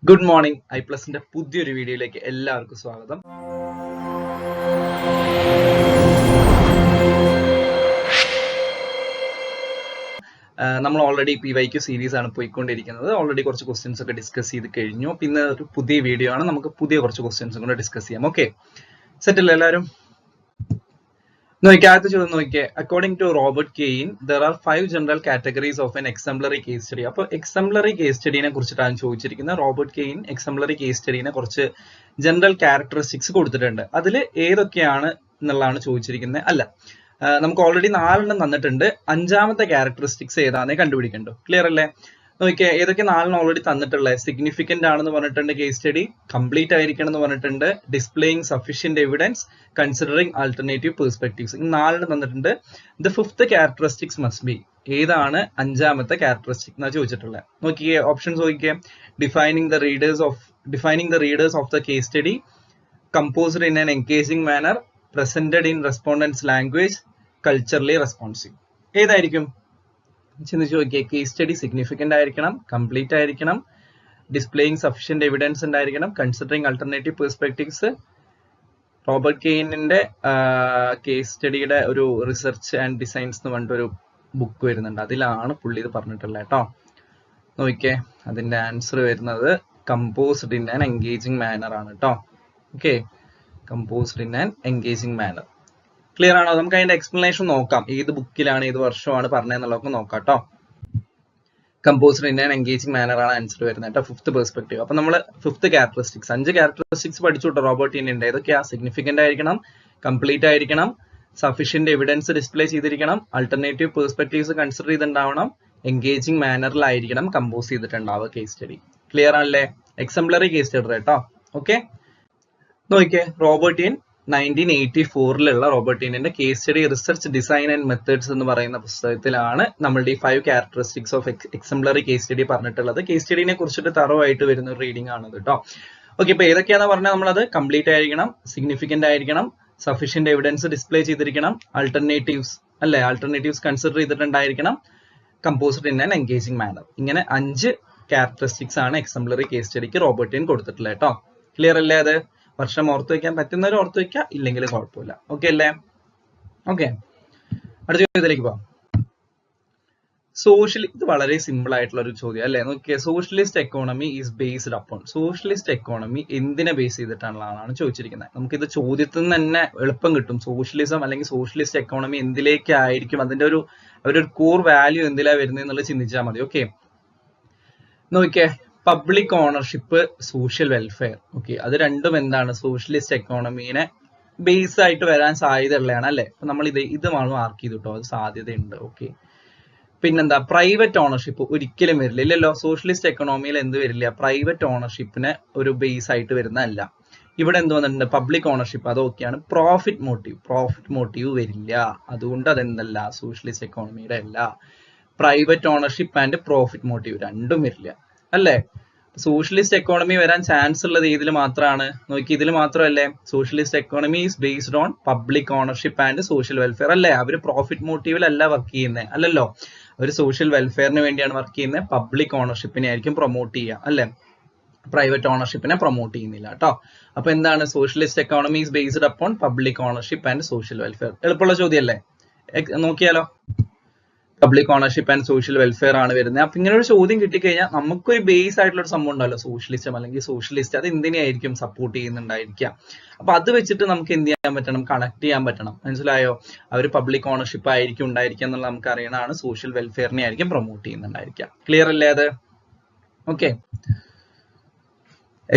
Good morning. ഐപ്ലസിന്റെ പുതിയൊരു വീഡിയോയിലേക്ക് എല്ലാവർക്കും സ്വാഗതം. നമ്മൾ ഓൾറെഡി PYQ സീരീസ് ആണ് പോയിക്കൊണ്ടിരിക്കുന്നത്. ഓൾറെഡി കുറച്ച് ക്വസ്റ്റ്യൻസ് ഒക്കെ ഡിസ്കസ് ചെയ്ത് കഴിഞ്ഞു. പിന്നെ ഒരു പുതിയ വീഡിയോ ആണ്, നമുക്ക് പുതിയ കുറച്ച് ക്വസ്റ്റ്യൻസും കൂടെ ഡിസ്കസ് ചെയ്യാം. ഓക്കെ, സെറ്റ് അല്ലേ എല്ലാവരും? നോക്കിയാൽ ആദ്യത്തെ ചോദ്യം നോക്കിയേ. According to Robert Kane there are 5 general categories of an exemplary case study. അപ്പോൾ എക്സംപ്ലറി കേസ് സ്റ്റഡിനെ കുറിച്ചിട്ടാണ് ചോദിച്ചിരിക്കുന്നത്. റോബർട്ട് കെയ്ൻ എക്സംപ്ലറി കേസ് സ്റ്റഡിനെ കുറച്ച് ജനറൽ ക്യാരക്ടറിസ്റ്റിക്സ് കൊടുത്തിട്ടുണ്ട്. അതിൽ ഏതൊക്കെയാണ് എന്നുള്ളതാണ് ചോദിച്ചിരിക്കുന്നത്. അല്ല, നമുക്ക് ഓൾറെഡി 4 തന്നിട്ടുണ്ട്. 5ാമത്തെ ക്യാരക്ടറിസ്റ്റിക്സ് ഏതാണെന്നേ കണ്ടുപിടിക്കണ്ടോ. ക്ലിയർ അല്ലേ? നോക്കിയാൽ ഏതൊക്കെ 4 ഓൾറെഡി തന്നിട്ടുള്ളത്. സിഗ്നിഫിക്കന്റ് ആണെന്ന് പറഞ്ഞിട്ടുണ്ട് കേസ് സ്റ്റഡി, കംപ്ലീറ്റ് ആയിരിക്കണം എന്ന് പറഞ്ഞിട്ടുണ്ട്, displaying sufficient evidence, considering alternative perspectives. 4 തന്നിട്ടുണ്ട്. The 5th characteristics must be. ഏതാണ് 5ാമത്തെ ക്യാരക്ടറിസ്റ്റിക് എന്നാ ചോദിച്ചിട്ടുള്ളത്. നോക്കിയേ, ഓപ്ഷൻസ് നോക്കിയേ. Defining the readers of the case study, composed in an engaging manner, presented in respondents language, culturally responsive. ഏതായിരിക്കും ചിന്തിച്ച് നോക്കിയേ. കേസ് സ്റ്റഡി സിഗ്നിഫിക്കന്റ് ആയിരിക്കണം, കംപ്ലീറ്റ് ആയിരിക്കണം, ഡിസ്പ്ലേയിങ് സഫീഷ്യന്റ് എവിഡൻസ് ഉണ്ടായിരിക്കണം, കൺസിഡറിങ് ആൾട്ടർനേറ്റീവ് പെർസ്പെക്ടീവ്സ്. റോബർട്ട് കെയ്നിന്റെ കേസ് സ്റ്റഡിയുടെ ഒരു റിസർച്ച് ആൻഡ് ഡിസൈൻസ് എന്ന് പറഞ്ഞിട്ടൊരു ബുക്ക് വരുന്നുണ്ട്. അതിലാണ് പുള്ളി ഇത് പറഞ്ഞിട്ടുള്ളത് കേട്ടോ. നോക്കിയേ, അതിന്റെ ആൻസർ വരുന്നത് composed in an engaging manner ആണ് കേട്ടോ. Okay, composed in an engaging manner. Clear ആണോ? നമുക്ക് അതിന്റെ എക്സ്പ്ലനേഷൻ നോക്കാം. ഏത് ബുക്കിലാണ്, ഏത് വർഷമാണ് പറഞ്ഞതെന്നുള്ളതൊക്കെ നോക്കാം കേട്ടോ. Composed in an engaging manner ആണ് ആൻസർ വരുന്നത് കേട്ടോ. 5th perspective. അപ്പൊ നമ്മൾ 5th ക്യാരക്ടറിസ്റ്റിക്സ് 5 ക്യാരക്ടറിസ്റ്റിക്സ് പഠിച്ചു കേട്ടോ. റോബർട്ട് കെയ്നിന്റെ ഏതൊക്കെയാ? സിഗ്നിഫിക്കന്റ് ആയിരിക്കണം, കംപ്ലീറ്റ് ആയിരിക്കണം, സഫീഷ്യന്റ് എവിഡൻസ് ഡിസ്പ്ലേ ചെയ്തിരിക്കണം, ആൾട്ടർനേറ്റീവ് പെർസ്പെക്ടീവ്സ് കൺസിഡർ ചെയ്തിട്ടുണ്ടാവണം, എൻഗേജിംഗ് മാനറിലായിരിക്കണം കമ്പോസ് ചെയ്തിട്ടുണ്ടാവുക കേസ് സ്റ്റഡി. ക്ലിയർ ആണല്ലേ? എക്സംപ്ലറി കേസ് സ്റ്റഡി കേട്ടോ. ഓക്കെ, നോക്കിയേ. റോബർട്ട് കെയ്ൻ 1984 റോബർട്ട് കെയ്നിന്റെ case study research design and methods എന്ന് പറയുന്ന പുസ്തകത്തിലാണ് നമ്മളുടെ ഈ 5 characteristics of exemplary case study പറഞ്ഞിട്ടുള്ളത്. കേസ് സ്റ്റഡിനെ കുറിച്ചിട്ട് തറവായിട്ട് വരുന്ന ഒരു റീഡിംഗ് ആണ് കേട്ടോ. ഓക്കെ, ഇപ്പൊ ഏതൊക്കെയാണെന്ന് പറഞ്ഞാൽ നമ്മളത് കംപ്ലീറ്റ് ആയിരിക്കണം, സിഗ്നിഫിക്കന്റ് ആയിരിക്കണം, സഫീഷ്യന്റ് എവിഡൻസ് ഡിസ്പ്ലേ ചെയ്തിരിക്കണം, ആൾട്ടർനേറ്റീവ്സ് കൺസിഡർ ചെയ്തിട്ടുണ്ടായിരിക്കണം, composed in an engaging manner. ഇങ്ങനെ 5 ക്യാരക്ടറിസ്റ്റിക്സ് ആണ് എക്സംപ്ലറി കേസ് സ്റ്റഡിക്ക് റോബർട്ട് കെയ്ൻ കൊടുത്തിട്ടുള്ളത് കേട്ടോ. ക്ലിയർ അല്ലേ? അത് വർഷം ഓർത്ത് വെക്കാൻ പറ്റുന്നവർ ഓർത്ത് വെക്കുക, ഇല്ലെങ്കിൽ കുഴപ്പമില്ല. ഓക്കെ അല്ലേ? ഓക്കെ, അടുത്ത ചോദ്യത്തിലേക്ക് പോവാം. ഇത് വളരെ സിമ്പിൾ ആയിട്ടുള്ള ഒരു ചോദ്യം അല്ലേ? നോക്കിയേ. Socialist economy is based upon. Socialist economy എന്തിനെ ബേസ് ചെയ്തിട്ടാണെന്നാണ് ചോദിച്ചിരിക്കുന്നത്. നമുക്കിത് ചോദ്യത്തിൽ നിന്ന് തന്നെ എളുപ്പം കിട്ടും. സോഷ്യലിസം അല്ലെങ്കിൽ സോഷ്യലിസ്റ്റ് എക്കോണമി എന്തിലേക്കായിരിക്കും, അതിന്റെ അവരുടെ കോർ വാല്യൂ എന്തിലാ വരുന്നത് എന്നുള്ളത് ചിന്തിച്ചാൽ മതി. ഓക്കെ, നോക്കിയേ. Public ownership, social welfare. Okay, അത് രണ്ടും എന്താണ്? സോഷ്യലിസ്റ്റ് എക്കോണമീനെ ബേസ് ആയിട്ട് വരാൻ സാധ്യതയുള്ളതാണ് അല്ലെ? അപ്പൊ നമ്മൾ ഇത് മാർക്ക് ചെയ്തു കേട്ടോ, അത് സാധ്യതയുണ്ട്. ഓക്കെ, പിന്നെന്താ? പ്രൈവറ്റ് ഓണർഷിപ്പ് ഒരിക്കലും വരില്ല. ഇല്ലല്ലോ, സോഷ്യലിസ്റ്റ് എക്കണോമിയിൽ എന്ത് വരില്ല? പ്രൈവറ്റ് ഓണർഷിപ്പിനെ ഒരു ബേസ് ആയിട്ട് വരുന്നതല്ല. ഇവിടെ എന്ത് വന്നിട്ടുണ്ട്? Public ownership. അതൊക്കെയാണ്. പ്രോഫിറ്റ് മോട്ടീവ് വരില്ല. അതുകൊണ്ട് അതെന്തല്ല? സോഷ്യലിസ്റ്റ് എക്കോണമിയുടെ അല്ല. Private ownership and profit motive രണ്ടും വരില്ല അല്ലേ? സോഷ്യലിസ്റ്റ് എക്കോണമി വരാൻ ചാൻസ് ഉള്ളത് ഇതിൽ മാത്രമാണ്. നോക്കി, ഇതിൽ മാത്രമല്ലേ? Socialist economy is based on public ownership and social welfare അല്ലേ? അവര് പ്രോഫിറ്റ് മോട്ടീവിലല്ല വർക്ക് ചെയ്യുന്നത്, അല്ലല്ലോ. അവർ സോഷ്യൽ വെൽഫെയറിന് വേണ്ടിയാണ് വർക്ക് ചെയ്യുന്നത്. പബ്ലിക് ഓണർഷിപ്പിനെ ആയിരിക്കും പ്രൊമോട്ട് ചെയ്യുക അല്ലെ? പ്രൈവറ്റ് ഓണർഷിപ്പിനെ പ്രൊമോട്ട് ചെയ്യുന്നില്ല കേട്ടോ. അപ്പൊ എന്താണ്? Socialist economy is based upon public ownership and social welfare. എളുപ്പമുള്ള ചോദ്യമല്ലേ? നോക്കിയാലോ. Public ownership and social welfare ആണ് വരുന്നത്. അപ്പൊ ഇങ്ങനെ ഒരു ചോദ്യം കിട്ടിക്കഴിഞ്ഞാൽ നമുക്കൊരു ബേസ് ആയിട്ടുള്ള ഒരു സംഭവം ഉണ്ടല്ലോ, സോഷ്യലിസം അല്ലെങ്കിൽ സോഷ്യലിസ്റ്റ്. അത് എന്തിനായിരിക്കും സപ്പോർട്ട് ചെയ്യുന്നുണ്ടായിരിക്കാം. അപ്പൊ അത് വെച്ചിട്ട് നമുക്ക് എന്ത് ചെയ്യാൻ പറ്റണം? കണക്ട് ചെയ്യാൻ പറ്റണം. മനസ്സിലായോ? അവർ പബ്ലിക് ഓണർഷിപ്പ് ആയിരിക്കും ഉണ്ടായിരിക്കുക എന്നുള്ളത് നമുക്ക് അറിയണതാണ്. സോഷ്യൽ വെൽഫെയറിനെ ആയിരിക്കും പ്രൊമോട്ട് ചെയ്യുന്നുണ്ടായിരിക്കാം. ക്ലിയർ അല്ലേ അത്? ഓക്കെ,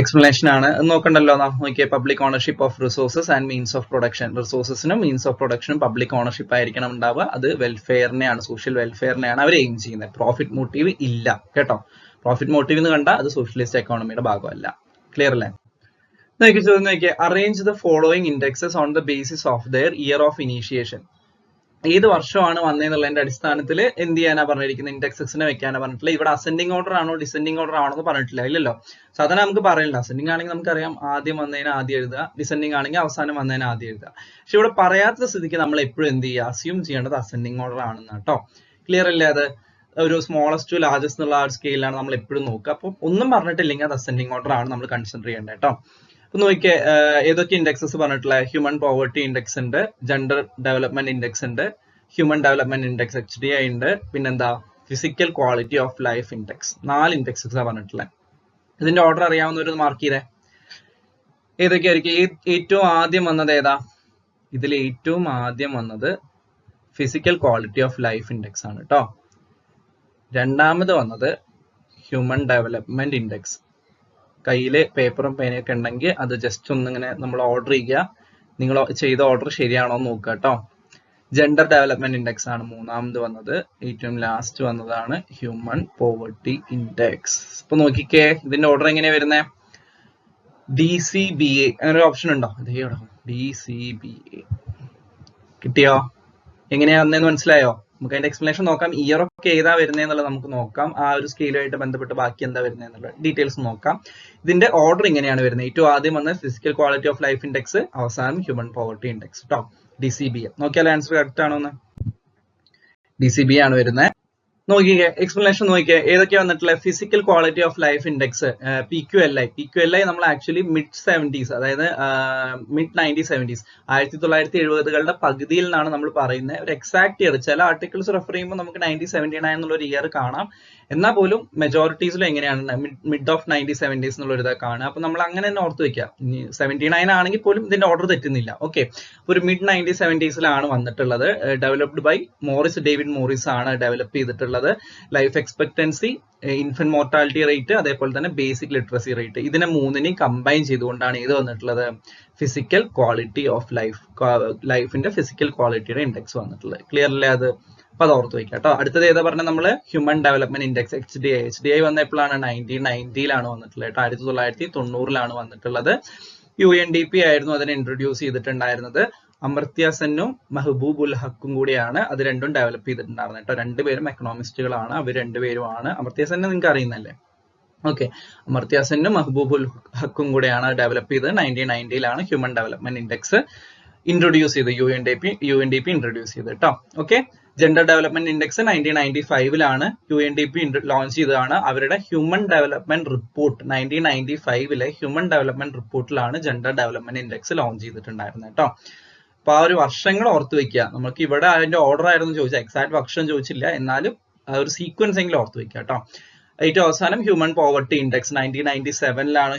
എക്സ്പ്ലനേഷൻ ആണ്, നോക്കണ്ടല്ലോ. നോക്കിയേ. Public ownership of resources and means of production. റിസോഴ്സസിനും മീൻസ് ഓഫ് പ്രൊഡക്ഷനും പബ്ലിക് ഓണർഷിപ്പ് ആയിരിക്കണം ഉണ്ടാവുക. അത് വെൽഫെയറിനെയാണ്, സോഷ്യൽ വെൽഫെയറിനെയാണ് അവർ എയിം ചെയ്യുന്നത്. പ്രോഫിറ്റ് മോട്ടീവ് ഇല്ല കേട്ടോ. പ്രോഫിറ്റ് മോട്ടീവ് എന്ന് കണ്ടാൽ അത് സോഷ്യലിസ്റ്റ് എക്കോണമിയുടെ ഭാഗമല്ല. ക്ലിയർ അല്ലേ? നോക്കി, ചോദ്യം നോക്കിയേ. Arrange the following indexes on the basis of their year of initiation. ഏത് വർഷമാണ് വന്നതെന്നുള്ളതിന്റെ അടിസ്ഥാനത്തിൽ എന്ത് ചെയ്യാനാ പറഞ്ഞിരിക്കുന്നത്? ഇൻഡെക്സസിനെ വെക്കാനാ പറഞ്ഞിട്ടില്ല. ഇവിടെ അസെൻഡിങ് ഓർഡർ ആണോ ഡിസെൻഡിങ് ഓർഡർ ആണോ എന്ന് പറഞ്ഞിട്ടില്ല. ഇല്ലല്ലോ. സാധാരണ നമുക്ക് പറയില്ല. അസെൻഡിങ് ആണെങ്കിൽ നമുക്കറിയാം, ആദ്യം വന്നതിന് ആദ്യം എഴുതുക. ഡിസെൻഡിങ് ആണെങ്കിൽ അവസാനം വന്നതിന് ആദ്യം എഴുതുക. പക്ഷെ ഇവിടെ പറയാത്ത സ്ഥിതിക്ക് നമ്മൾ എപ്പോഴും എന്ത് ചെയ്യുക? അസ്യൂം ചെയ്യേണ്ടത് അസെൻഡിങ് ഓർഡർ ആണെന്ന് കേട്ടോ. ക്ലിയർ അല്ലേ അത്? ഒരു സ്മോളസ്റ്റ് ടു ലാർജസ്റ്റ് എന്നുള്ള ആ ഒരു സ്കെയിലാണ് നമ്മൾ എപ്പോഴും നോക്കുക. അപ്പം ഒന്നും പറഞ്ഞിട്ടില്ലെങ്കിൽ അത് അസെൻഡിങ് ഓർഡർ ആണ് നമ്മൾ കൺസിഡർ ചെയ്യേണ്ടത് കേട്ടോ. അപ്പൊ നോക്കിയേ, ഏതൊക്കെ ഇൻഡെക്സസ് പറഞ്ഞിട്ടുള്ള ഹ്യൂമൻ പോവർട്ടി ഇൻഡെക്സ് ഉണ്ട്, ജെൻഡർ ഡെവലപ്മെന്റ് ഇൻഡെക്സ് ഉണ്ട്, ഹ്യൂമൻ ഡെവലപ്മെന്റ് ഇൻഡെക്സ് HDI ഉണ്ട്, പിന്നെന്താ physical quality of life index. 4 indexes ആണ് പറഞ്ഞിട്ടുള്ളത്. ഇതിന്റെ ഓർഡർ അറിയാവുന്നവർ മാർക്ക് ചെയ്തേ. ഏതൊക്കെയായിരിക്കും? ഏറ്റവും ആദ്യം വന്നത് ഏതാ? ഇതിൽ ഏറ്റവും ആദ്യം വന്നത് physical quality of life index ആണ് കേട്ടോ. രണ്ടാമത് വന്നത് ഹ്യൂമൻ ഡെവലപ്മെന്റ് ഇൻഡെക്സ്. കയ്യില് പേപ്പറും പേനയൊക്കെ ഉണ്ടെങ്കിൽ അത് ജസ്റ്റ് ഒന്നിങ്ങനെ നമ്മൾ ഓർഡർ ചെയ്യുക. നിങ്ങൾ ചെയ്ത ഓർഡർ ശരിയാണോ എന്ന് നോക്കുക കേട്ടോ. ജെൻഡർ ഡെവലപ്മെന്റ് ഇൻഡെക്സ് ആണ് മൂന്നാമത് വന്നത്. ഏറ്റവും ലാസ്റ്റ് വന്നതാണ് ഹ്യൂമൻ പോവർട്ടി ഇൻഡെക്സ്. ഇപ്പൊ നോക്കിക്കേ, ഇതിന്റെ ഓർഡർ എങ്ങനെയാ വരുന്നത്? DCBA അങ്ങനെ ഒരു ഓപ്ഷൻ ഉണ്ടോ? DCBA കിട്ടിയോ? എങ്ങനെയാ വന്നതെന്ന് മനസ്സിലായോ? നമുക്ക് അതിന്റെ എക്സ്പ്ലനേഷൻ നോക്കാം. ഇയർ ഒക്കെ ഏതാ വരുന്നതെന്നുള്ളത് നമുക്ക് നോക്കാം. ആ ഒരു സ്കെയിലുമായിട്ട് ബന്ധപ്പെട്ട് ബാക്കി എന്താ വരുന്നതെന്നുള്ള ഡീറ്റെയിൽസ് നോക്കാം. ഇതിന്റെ ഓർഡർ ഇങ്ങനെയാണ് വരുന്നത്. ഏറ്റവും ആദ്യം വന്ന physical quality of life index, അവസാനം ഹ്യൂമൻ പോവർട്ടി ഇൻഡെക്സ് കേട്ടോ. DCBA നോക്കിയാൽ ആൻസർ കറക്റ്റ് ആണോ എന്ന്? DCBA ആണ് വരുന്നത്. നോക്കിക്കേ, എക്സ്പ്ലനേഷൻ നോക്കിക്കേ, ഏതൊക്കെയാ വന്നിട്ടുള്ള physical quality of life index PQLI നമ്മൾ ആക്ച്വലി mid-70s, അതായത് mid-1970s 1970കളുടെ പകുതിയിൽ നിന്നാണ് നമ്മൾ പറയുന്നത്. ഒരു എക്സാക്ട് ഇയർ ചില ആർട്ടിക്കിൾസ് റെഫർ ചെയ്യുമ്പോൾ നമുക്ക് 1979 എന്നുള്ള ഒരു ഇയർ കാണാം. എന്നാൽ പോലും മെജോറിറ്റീസിലും എങ്ങനെയാണ് മിഡ് ഓഫ് 1970s എന്നുള്ള ഒരു ഇതൊക്കെ കാണുക. അപ്പൊ നമ്മൾ അങ്ങനെ തന്നെ ഓർത്ത് വെക്കുക. 79 ആണെങ്കിൽ പോലും ഇതിന്റെ ഓർഡർ തെറ്റുന്നില്ല. ഓക്കെ, ഒരു mid-1970s വന്നിട്ടുള്ളത്. ഡെവലപ്ഡ് ബൈ ഡേവിഡ് മോറിസ് ആണ് ഡെവലപ്പ് ചെയ്തിട്ടുള്ളത്. Life expectancy, infant mortality rate, അതേപോലെ തന്നെ ബേസിക് ലിറ്ററസി റേറ്റ്, ഇതിനെ മൂന്നിനെയും കമ്പൈൻ ചെയ്തുകൊണ്ടാണ് ഇത് വന്നിട്ടുള്ളത് ഫിസിക്കൽ ക്വാളിറ്റി ഓഫ് ലൈഫിന്റെ ഫിസിക്കൽ ക്വാളിറ്റിയുടെ ഇൻഡെക്സ് വന്നിട്ടുള്ളത്. ക്ലിയർ അല്ലേ അത്? അപ്പൊ അത് ഓർത്ത് വയ്ക്കാം കേട്ടോ. അടുത്തത് ഏതാ പറഞ്ഞ നമ്മള് ഹ്യൂമൻ ഡെവലപ്മെന്റ് ഇൻഡെക്സ് HDI വന്ന എപ്പോഴാണ്? 1990 വന്നിട്ടുള്ളത് കേട്ടോ. 1990 വന്നിട്ടുള്ളത്. UNDP ആയിരുന്നു അതിനെ ഇൻട്രൊഡ്യൂസ് ചെയ്തിട്ടുണ്ടായിരുന്നത്. അമർത്യ സെന്നും മെഹബൂബുൽ ഹക്കും കൂടിയാണ് അത് രണ്ടും ഡെവലപ്പ് ചെയ്തിട്ടുണ്ടായിരുന്നത് കേട്ടോ. രണ്ടുപേരും എക്കണോമിസ്റ്റുകളാണ്. അവർ രണ്ടുപേരുമാണ്. അമർത്യ സെന്നെ നിങ്ങൾക്ക് അറിയുന്നല്ലേ? ഓക്കെ, അമർത്യ സെന്നും മെഹബൂബുൽ ഹക്കും കൂടെയാണ് ഡെവലപ്പ് ചെയ്തത്. 1990 ഹ്യൂമൻ ഡെവലപ്മെന്റ് ഇൻഡെക്സ് ഇൻട്രൊഡ്യൂസ് ചെയ്ത് UNDP ഇൻട്രൊഡ്യൂസ് ചെയ്ത് കേട്ടോ. Okay, gender development index 1995 UNDP launch ചെയ്തതാണ്. അവരുടെ human development report 1995 human development റിപ്പോർട്ടിലാണ് ജെൻഡർ ഡെവലപ്മെന്റ് ഇൻഡെക്സ് ലോഞ്ച് ചെയ്തിട്ടുണ്ടായിരുന്നത് കേട്ടോ. അപ്പൊ ആ ഒരു വർഷങ്ങൾ ഓർത്ത് വെക്കുക. നമുക്ക് ഇവിടെ അതിന്റെ ഓർഡർ ആയിരുന്നു ചോദിച്ചാൽ, എക്സാക്ട് വർഷം ചോദിച്ചില്ല, എന്നാലും ആ ഒരു സീക്വൻസ് എങ്കിലും ഓർത്ത് വെക്കുക കേട്ടോ. ഏറ്റവും അവസാനം human poverty index 1997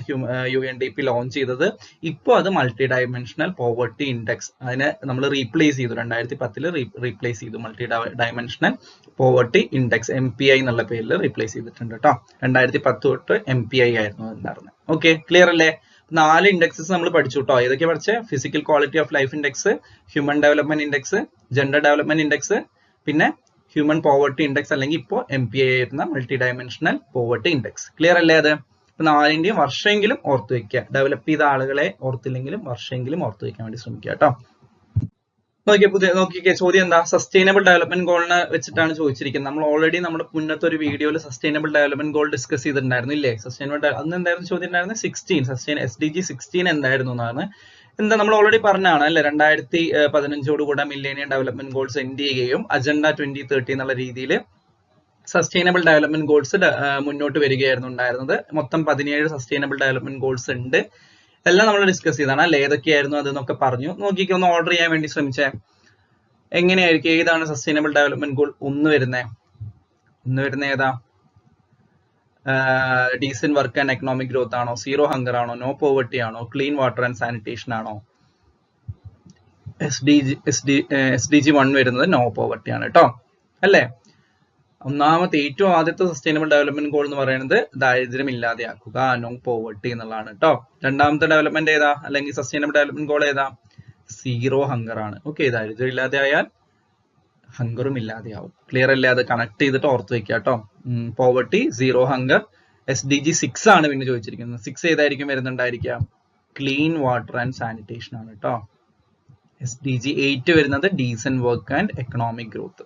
UNDP launch ചെയ്തത്. ഇപ്പോൾ അത് മൾട്ടി ഡയമെൻഷണൽ പോവർട്ടി ഇൻഡെക്സ്, അതിനെ നമ്മൾ റീപ്ലേസ് ചെയ്തു. 2010 റീപ്ലേസ് ചെയ്തു. Multi dimensional poverty index MPI എന്നുള്ള പേരിൽ റീപ്ലേസ് ചെയ്തിട്ടുണ്ട് കേട്ടോ. 2010 തൊട്ട് MPI ആയിരുന്നു ഉണ്ടായിരുന്നത്. ഓക്കെ, ക്ലിയർ അല്ലേ? 4 ഇൻഡെക്സസ് നമ്മൾ പഠിച്ചു കേട്ടോ. ഏതൊക്കെ പഠിച്ചേ? Physical quality of life index, human development index, gender development index, പിന്നെ ഹ്യൂമൻ പോവർട്ടി ഇൻഡെക്സ്, അല്ലെങ്കിൽ ഇപ്പോൾ MPI ആയിരുന്ന multi dimensional poverty index. Clear അല്ലേ അത്? ഇപ്പൊ 4ന്റെയും വർഷമെങ്കിലും ഓർത്ത് വെക്കുക. ഡെവലപ്പ് ചെയ്ത ആളുകളെ ഓർത്തില്ലെങ്കിലും വർഷമെങ്കിലും ഓർത്ത് വെക്കാൻ വേണ്ടി ശ്രമിക്കുക കേട്ടോ. നോക്കിക്കേ, ചോദ്യം എന്താ? സസ്റ്റൈനബിൾ ഡെവലപ്മെന്റ് ഗോളിനെ വെച്ചിട്ടാണ് ചോദിച്ചിരിക്കുന്നത്. നമ്മൾ ഓൾറെഡി നമ്മുടെ മുന്നത്തെ ഒരു വീഡിയോയിൽ സസ്റ്റൈനബിൾ ഡെവലപ്മെന്റ് ഗോൾ ഡിസ്കസ് ചെയ്തിട്ടുണ്ടായിരുന്നു ഇല്ലേ? അന്ന് എന്തായിരുന്നു ചോദ്യം ഉണ്ടായിരുന്നത്? 16 SDG 16 എന്തായിരുന്നു എന്നാണ്. എന്താ നമ്മൾ ഓൾറെഡി പറഞ്ഞാണ് അല്ലെ? 2015 മില്ലേനിയം ഡെവലപ്മെന്റ് ഗോൾസ് എൻഡ് ചെയ്യുകയും അജണ്ട 2030 എന്നുള്ള രീതിയിൽ സസ്റ്റൈനബിൾ ഡെവലപ്മെന്റ് ഗോൾസ് മുന്നോട്ട് വരികയായിരുന്നു ഉണ്ടായിരുന്നത്. മൊത്തം 17 സസ്റ്റൈനബിൾ ഡെവലപ്മെന്റ് ഗോൾസ് ഉണ്ട്. എല്ലാം നമ്മൾ ഡിസ്കസ് ചെയ്താണ് അല്ലെ? ഏതൊക്കെയായിരുന്നു അതെന്നൊക്കെ പറഞ്ഞു. നോക്കിക്കോ, ഒന്ന് ഓർഡർ ചെയ്യാൻ വേണ്ടി ശ്രമിച്ചേ. എങ്ങനെയായിരിക്കും? ഏതാണ് സസ്റ്റൈനബിൾ ഡെവലപ്മെന്റ് ഗോൾ ഒന്ന് വരുന്നത് ഏതാ? Decent work and economic growth ആണോ? സീറോ ഹങ്കർ ആണോ? നോ പോവർട്ടി ആണോ? ക്ലീൻ വാട്ടർ ആൻഡ് സാനിറ്റേഷൻ ആണോ? SDG 1 വരുന്നത് നോ പോവർട്ടി ആണ് കേട്ടോ, അല്ലേ? ഏറ്റവും ആദ്യത്തെ സസ്റ്റൈനബിൾ ഡെവലപ്മെന്റ് ഗോൾ എന്ന് പറയുന്നത് ദാരിദ്ര്യം ഇല്ലാതെയാക്കുക, നോ പോവർട്ടി എന്നുള്ളതാണ് കേട്ടോ. രണ്ടാമത്തെ ഡെവലപ്മെന്റ് ഏതാ, അല്ലെങ്കിൽ സസ്റ്റൈനബിൾ ഡെവലപ്മെന്റ് ഗോൾ ഏതാ? സീറോ ഹങ്കർ ആണ്. ഓക്കെ, ദാരിദ്ര്യം ഇല്ലാതെ ആയാൽ ഹങ്കറും ഇല്ലാതെയാവും. ക്ലിയർ അല്ലേ? അത് കണക്ട് ചെയ്തിട്ട് ഓർത്ത് വെക്കുക കേട്ടോ. Poverty, zero hunger. SDG 6 ആണ് പിന്നെ ചോദിച്ചിരിക്കുന്നത്. 6 ഏതായിരിക്കും വരുന്നുണ്ടായിരിക്കുക? ക്ലീൻ വാട്ടർ ആൻഡ് സാനിറ്റേഷൻ ആണ് കേട്ടോ. SDG 8 വരുന്നത് decent work and economic growth.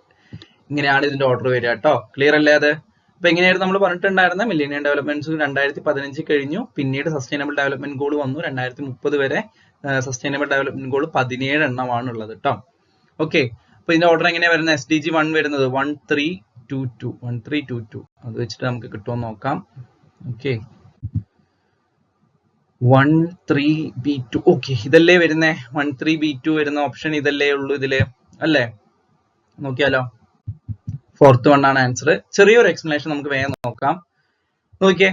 ഇങ്ങനെയാണ് ഇതിന്റെ ഓർഡർ വരിക കേട്ടോ. ക്ലിയർ അല്ലേ അത്? അപ്പൊ എങ്ങനെയായിരുന്നു നമ്മൾ പറഞ്ഞിട്ടുണ്ടായിരുന്ന മില്ലേനിയം ഡെവലപ്മെന്റ്സ് 2015 കഴിഞ്ഞു. പിന്നീട് സസ്റ്റൈനബിൾ ഡെവലപ്മെന്റ് ഗോൾ വന്നു. 2030 വരെ സസ്റ്റൈനബിൾ ഡെവലപ്മെന്റ് ഗോൾ 17 എണ്ണമാണ് ഉള്ളത് കേട്ടോ. ഓക്കെ, അപ്പൊ ഇതിന്റെ ഓർഡർ എങ്ങനെയാ വരുന്നത്? SDG 1 വരുന്നത് 1, 3, 1322 അത് വെച്ചിട്ട് നമുക്ക് കിട്ടുമോ നോക്കാം. ഓക്കെ 13B2 ഓക്കെ ഇതല്ലേ വരുന്നേ 13B2 വരുന്ന ഓപ്ഷൻ ഇതല്ലേ ഉള്ളൂ ഇതില് അല്ലേ? നോക്കിയാലോ ഫോർത്ത് വൺ ആണ് ആൻസർ. ചെറിയൊരു എക്സ്പ്ലനേഷൻ നമുക്ക് വേഗം നോക്കാം. നോക്കിയേ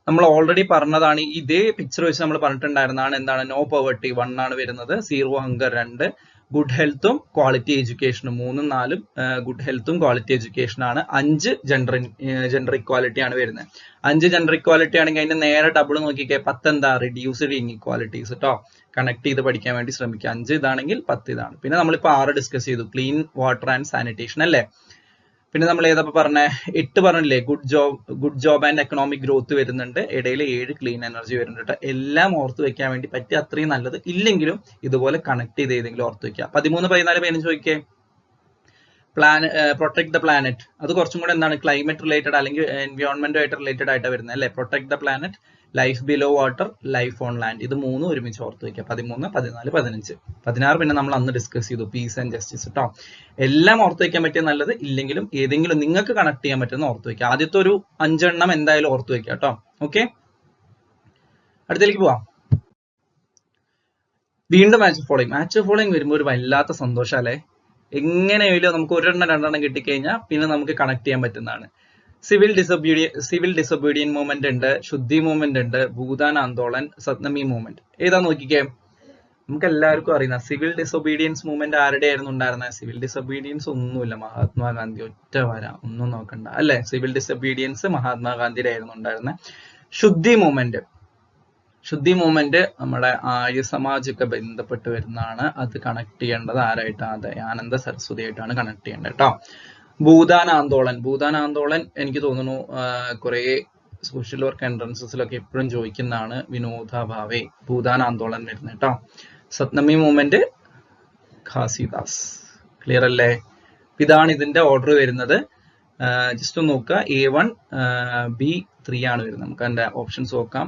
നമ്മൾ ഓൾറെഡി പറഞ്ഞതാണ്, ഇതേ പിക്ചർ വെച്ച് നമ്മൾ പറഞ്ഞിട്ടുണ്ടായിരുന്നതാണ് എന്താണ് നോ പോവർട്ടി 1 ആണ് വരുന്നത്, സീറോ ഹങ്കർ 2, ഗുഡ് ഹെൽത്തും ക്വാളിറ്റി എഡ്യൂക്കേഷനും 3ഉം 4ഉം ഗുഡ് ഹെൽത്തും ക്വാളിറ്റി എഡ്യൂക്കേഷൻ ആണ്, 5 ജെൻഡർ ഇക്വാലിറ്റി ആണ് വരുന്നത്. 5 ജെൻഡർ ഇക്വാലിറ്റി ആണെങ്കിൽ അതിന്റെ നേരെ ഡബിൾ നോക്കിക്കേ 10 എന്താ റിഡ്യൂസ്ഡ് ഇൻഇക്വാലിറ്റീസ് കേട്ടോ. കണക്ട് ചെയ്ത് പഠിക്കാൻ വേണ്ടി ശ്രമിക്കുക. 5 ഇതാണെങ്കിൽ 10 ഇതാണ്. പിന്നെ നമ്മളിപ്പോ 6 ഡിസ്കസ് ചെയ്തു, ക്ലീൻ വാട്ടർ ആൻഡ് സാനിറ്റേഷൻ അല്ലേ. പിന്നെ നമ്മൾ ഏതപ്പോ പറഞ്ഞ 8 പറഞ്ഞില്ലേ good job and economic growth വരുന്നുണ്ട്, ഇടയിൽ 7 ക്ലീൻ എനർജി വരുന്നുണ്ട്. എല്ലാം ഓർത്ത് വെക്കാൻ വേണ്ടി പറ്റിയ അത്രയും നല്ലത്. ഇല്ലെങ്കിലും ഇതുപോലെ കണക്ട് ചെയ്ത് ഏതെങ്കിലും ഓർത്ത് വെക്കുക. 13, 14 പേര് ചോദിക്കേ പ്രൊട്ടക്ട് ദ പ്ലാനറ്റ്, അത് കുറച്ചും കൂടെ എന്താണ് ക്ലൈമറ്റ് റിലേറ്റഡ് അല്ലെങ്കിൽ എൻവയോൺമെന്റുമായിട്ട് റിലേറ്റഡ് ആയിട്ട് വരുന്നത് അല്ലെ. Protect the planet, life below water, life on land, ഇത് 3 ഒരുമിച്ച് ഓർത്ത് വെക്കുക. 13, 14, 15, 16 പിന്നെ നമ്മൾ അന്ന് ഡിസ്കസ് ചെയ്തു പീസ് ആൻഡ് ജസ്റ്റിസ് കേട്ടോ. എല്ലാം ഓർത്ത് വെക്കാൻ പറ്റിയ നല്ലത്, ഇല്ലെങ്കിലും ഏതെങ്കിലും നിങ്ങൾക്ക് കണക്ട് ചെയ്യാൻ പറ്റുന്ന ഓർത്ത് വെക്കുക. ആദ്യത്തെ ഒരു 5 എണ്ണം എന്തായാലും ഓർത്ത് വെക്കുക കേട്ടോ. ഓക്കെ അടുത്തേക്ക് പോവാം. വീണ്ടും മാച്ച് ഫോളോയിങ് വരുമ്പോൾ ഒരു വല്ലാത്ത സന്തോഷം അല്ലെ. എങ്ങനെയായാലും നമുക്ക് ഒരെണ്ണം 2 എണ്ണം കിട്ടിക്കഴിഞ്ഞാൽ പിന്നെ നമുക്ക് കണക്ട് ചെയ്യാൻ പറ്റുന്നതാണ്. സിവിൽ ഡിസൊബീഡിയൻ മൂവ്മെന്റ് ഉണ്ട്, ശുദ്ധി മൂവ്മെന്റ് ഉണ്ട്, ഭൂദാൻ ആന്തോളൻ, സത്നമി മൂവ്മെന്റ്. ഏതാ നോക്കിക്കേ, നമുക്ക് എല്ലാവർക്കും അറിയുന്ന സിവിൽ ഡിസൊബീഡിയൻസ് മൂവ്മെന്റ് ആരുടെ ആയിരുന്നു ഉണ്ടായിരുന്നത്? സിവിൽ ഡിസൊബീഡിയൻസ് ഒന്നുമില്ല, മഹാത്മാഗാന്ധി, ഒറ്റ വരാം, ഒന്നും നോക്കണ്ട അല്ലെ. സിവിൽ ഡിസൊബീഡിയൻസ് മഹാത്മാഗാന്ധിയുടെ ആയിരുന്നു ഉണ്ടായിരുന്നത്. ശുദ്ധി മൂവ്മെന്റ് നമ്മുടെ ആര്യ സമാജ് ഒക്കെ ബന്ധപ്പെട്ട് വരുന്നതാണ്. അത് കണക്ട് ചെയ്യേണ്ടത് ആരായിട്ടാണ്? ദയാനന്ദ സരസ്വതി ആയിട്ടാണ് കണക്ട് ചെയ്യേണ്ടത് കേട്ടോ. ഭൂദാൻ ആന്തോളൻ എനിക്ക് തോന്നുന്നു കുറെ സോഷ്യൽ വർക്ക് എൻട്രൻസസിലൊക്കെ എപ്പോഴും ചോദിക്കുന്നതാണ്. വിനോദ ഭാവെ ഭൂദാൻ ആന്തോളൻ വരുന്നത് കേട്ടോ. സത്നമി മൂവ്മെന്റ് ഘാസിദാസ്. ക്ലിയർ അല്ലേ? ഇതാണ് ഇതിന്റെ ഓർഡർ വരുന്നത്. ജസ്റ്റ് ഒന്ന് നോക്കുക. A1 B3 ആണ് വരുന്നത്. നമുക്ക് അതിന്റെ ഓപ്ഷൻസ് നോക്കാം.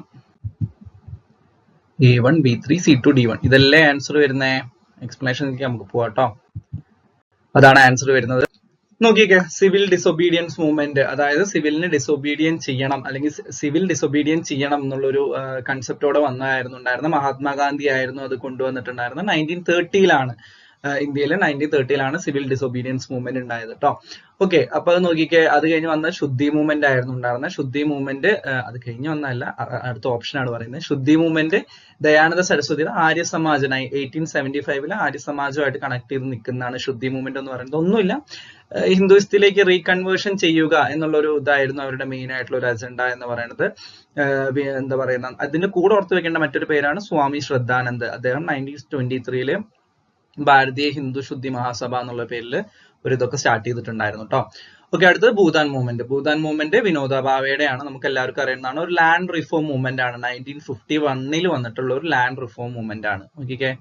A1 B3 C2 D1 ഇതല്ലേ ആൻസർ വരുന്നേ. എക്സ്പ്ലനേഷനിലേക്ക് നമുക്ക് പോവാം കേട്ടോ. അതാണ് ആൻസർ വരുന്നത്. നോക്കിക്കേ, സിവിൽ ഡിസൊബീഡിയൻസ് മൂവ്മെന്റ്, അതായത് സിവിലിന് ഡിസൊബീഡിയൻ ചെയ്യണം അല്ലെങ്കിൽ സിവിൽ ഡിസൊബീഡിയൻ ചെയ്യണം എന്നുള്ളൊരു കൺസെപ്റ്റോടെ വന്നായിരുന്നു മഹാത്മാഗാന്ധി ആയിരുന്നു അത് കൊണ്ടുവന്നിട്ടുണ്ടായിരുന്നത്. 1930-ലാണ് ഇന്ത്യയിൽ 1930-ലാണ് സിവിൽ ഡിസൊബീഡിയൻസ് മൂവ്മെന്റ് ഉണ്ടായത് കേട്ടോ. ഓക്കെ അപ്പൊ അത് നോക്കിക്കേ, അത് കഴിഞ്ഞ് വന്ന ശുദ്ധി മൂവ്മെന്റ് ആയിരുന്നു ഉണ്ടായിരുന്നത്. ശുദ്ധി മൂവ്മെന്റ് അത് കഴിഞ്ഞ് വന്നല്ല, അടുത്ത ഓപ്ഷനാണ് പറയുന്നത്. ശുദ്ധി മൂവ്മെന്റ് ദയാനന്ദ സരസ്വതിയുടെ ആര്യ സമാജ് 1875 ആര്യ സമാജുമായിട്ട് കണക്ട് ചെയ്ത് നിൽക്കുന്നതാണ് ശുദ്ധി മൂവ്മെന്റ് എന്ന് പറയുന്നത്. ഒന്നുമില്ല, ഹിന്ദുയിസത്തിലേക്ക് റീകൺവേർഷൻ ചെയ്യുക എന്നുള്ള ഒരു ഇതായിരുന്നു അവരുടെ മെയിൻ ആയിട്ടുള്ള ഒരു അജണ്ട എന്ന് പറയുന്നത്. എന്താ പറയുന്ന അതിന്റെ കൂടെ ഓർത്ത് വെക്കേണ്ട മറ്റൊരു പേരാണ് സ്വാമി ശ്രദ്ധാനന്ദ്. അദ്ദേഹം 1923 ഭാരതീയ ഹിന്ദു ശുദ്ധി മഹാസഭ എന്നുള്ള പേരിൽ ഒരു ഇതൊക്കെ സ്റ്റാർട്ട് ചെയ്തിട്ടുണ്ടായിരുന്നു കേട്ടോ. ഓക്കെ അടുത്തത് ഭൂദാൻ മൂവ്മെന്റ് വിനോദ ഭാവയുടെയാണ്, നമുക്ക് എല്ലാവർക്കും അറിയുന്നതാണ്. ഒരു ലാൻഡ് റിഫോം മൂവ്മെന്റ് ആണ്. 1951 വന്നിട്ടുള്ള ഒരു ലാൻഡ് റിഫോം മൂവ്മെന്റ് ആണ്. നോക്കിക്കേ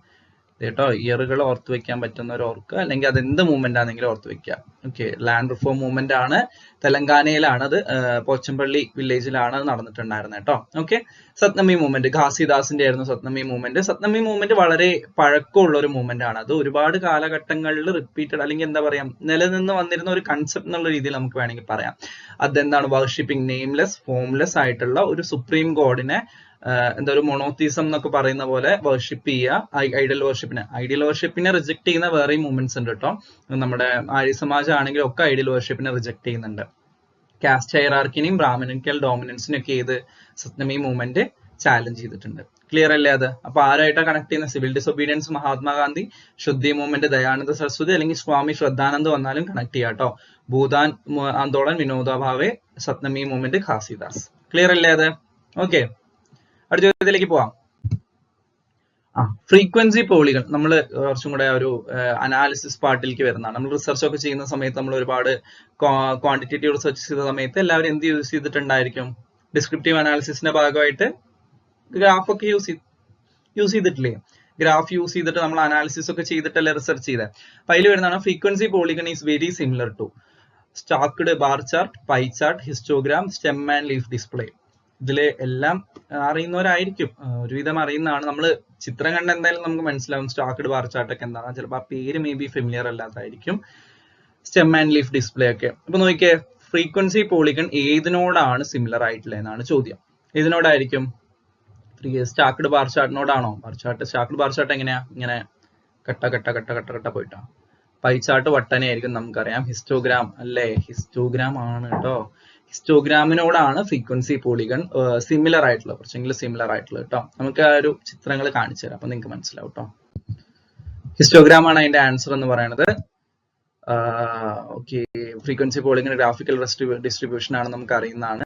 കേട്ടോ, ഇയറുകൾ ഓർത്ത് വെക്കാൻ പറ്റുന്നവർ ഓർക്കുക, അല്ലെങ്കിൽ അത് എന്ത് മൂവ്മെന്റ് ആണെങ്കിലും ഓർത്ത് വെക്കുക. ഓക്കെ ലാൻഡ് റിഫോം മൂവ്മെന്റ് ആണ്, തെലങ്കാനയിലാണ് അത്, പോച്ചമ്പള്ളി വില്ലേജിലാണ് നടന്നിട്ടുണ്ടായിരുന്നത് കേട്ടോ. ഓക്കെ സത്നമി മൂവ്മെന്റ് ഘാസിദാസിന്റെ ആയിരുന്നു സത്നമി മൂവ്മെന്റ് വളരെ പഴക്കമുള്ള ഒരു മൂവ്മെന്റ് ആണ്. അത് ഒരുപാട് കാലഘട്ടങ്ങളിൽ റിപ്പീറ്റഡ് അല്ലെങ്കിൽ എന്താ പറയാ നിലനിന്ന് വന്നിരുന്ന ഒരു കൺസെപ്റ്റ് എന്നുള്ള രീതിയിൽ നമുക്ക് വേണമെങ്കിൽ പറയാം. അതെന്താണ്? വർഷിപ്പിംഗ് നെയിംലെസ് ഫോംലെസ് ആയിട്ടുള്ള ഒരു സുപ്രീം ഗോഡിനെ എന്താ ഒരു മൊണോത്തീസം എന്നൊക്കെ പറയുന്ന പോലെ വർഷിപ്പ് ചെയ്യുക. ഐഡിയൽ വർഷിപ്പിനെ റിജക്ട് ചെയ്യുന്ന വേറെയും മൂവ്മെന്റ്സ് ഉണ്ട് കേട്ടോ. നമ്മുടെ ആര്യ സമാജം ആണെങ്കിലും ഒക്കെ ഐഡിയൽ വർഷിപ്പിനെ റിജക്ട് ചെയ്യുന്നുണ്ട്. കാസ്റ്റ് ഹൈറാർക്കിനെയും ബ്രാഹ്മണിക്കൽ ഡോമിനൻസിനും ഒക്കെ ഏത് സത്നമി മൂവ്മെന്റ് ചാലഞ്ച് ചെയ്തിട്ടുണ്ട്. ക്ലിയർ അല്ലേ അത്? അപ്പൊ ആരായിട്ടാണ് കണക്ട് ചെയ്യുന്ന? സിവിൽ ഡിസൊബീഡിയൻസ് മഹാത്മാഗാന്ധി, ശുദ്ധി മൂവ്മെന്റ് ദയാനന്ദ സരസ്വതി, അല്ലെങ്കിൽ സ്വാമി ശ്രദ്ധാനന്ദ് വന്നാലും കണക്ട് ചെയ്യാം കേട്ടോ. ഭൂദാൻ ആന്തോളൻ വിനോദ ഭാവെ, സത്നമി മൂവ്മെന്റ് ഘാസിദാസ്. ക്ലിയർ അല്ലേ അത്? ഓക്കെ അടുത്ത ചോദ്യത്തിലേക്ക് പോവാം. ഫ്രീക്വൻസി പോളികൾ നമ്മൾ കുറച്ചും കൂടെ ഒരു അനാലിസിസ് പാർട്ടിലേക്ക് വരുന്നതാണ്. നമ്മൾ റിസർച്ച് ഒക്കെ ചെയ്യുന്ന സമയത്ത് നമ്മൾ ഒരുപാട് ക്വാണ്ടിറ്റേറ്റീവ് റിസർച്ച് ചെയ്ത സമയത്ത് എല്ലാവരും എന്ത് യൂസ് ചെയ്തിട്ടുണ്ടായിരിക്കും? ഡിസ്ക്രിപ്റ്റീവ് അനാലിസിസിന്റെ ഭാഗമായിട്ട് ഗ്രാഫ് ഒക്കെ യൂസ് ചെയ്തിട്ടില്ലേ? ഗ്രാഫ് യൂസ് ചെയ്തിട്ട് നമ്മൾ അനാലിസിസ് ഒക്കെ ചെയ്തിട്ടല്ലേ റിസർച്ച് ചെയ്തത്. അപ്പൊ അതിൽ വരുന്നതാണ് frequency polygon is very similar to stacked bar chart, pie chart, histogram, stem and leaf display. ഇതില് എല്ലാം അറിയുന്നവരായിരിക്കും, ഒരുവിധം അറിയുന്നതാണ്. നമ്മൾ ചിത്രം കണ്ട എന്തായാലും നമുക്ക് മനസ്സിലാവും സ്റ്റാക്ക്ഡ് ബാർ ചാർട്ട് ഒക്കെ എന്താണ്. ചിലപ്പോൾ ആ പേര് മേ ബി ഫെമിലിയർ അല്ലാത്തായിരിക്കും. സ്റ്റെം ആൻഡ് ലീഫ് ഡിസ്പ്ലേ ഒക്കെ. അപ്പൊ നോക്കിയേ, ഫ്രീക്വൻസി പോളിഗൺ ഏതിനോടാണ് സിമിലർ ആയിട്ടുള്ളത് എന്നാണ് ചോദ്യം. ഏതിനോടായിരിക്കും? സ്റ്റാക്ക്ഡ് ബാർ ചാർട്ടിനോടാണോ? സ്റ്റാക്ക്ഡ് ബാർ ചാർട്ട് എങ്ങനെയാ? ഇങ്ങനെ കട്ട കട്ട കട്ട കട്ട കട്ട പോയിട്ടാ. പൈ ചാർട്ട് വട്ടനെയായിരിക്കും, നമുക്കറിയാം. ഹിസ്റ്റോഗ്രാം അല്ലേ? ഹിസ്റ്റോഗ്രാം ആണ് കേട്ടോ. ഹിസ്റ്റോഗ്രാമിനോടാണ് ഫ്രീക്വൻസി പോളിഗൺ സിമിലർ ആയിട്ടുള്ളത്, കുറച്ചെങ്കിലും സിമിലർ ആയിട്ടുള്ളത് കേട്ടോ. നമുക്ക് ആ ഒരു ചിത്രങ്ങൾ കാണിച്ചു തരാം, അപ്പൊ നിങ്ങൾക്ക് മനസ്സിലാവും കേട്ടോ. ഹിസ്റ്റോഗ്രാം ആണ് അതിന്റെ ആൻസർ എന്ന് പറയുന്നത്. Okay, frequency polygon graphical distribution ആണ്, നമുക്ക് അറിയുന്നതാണ്.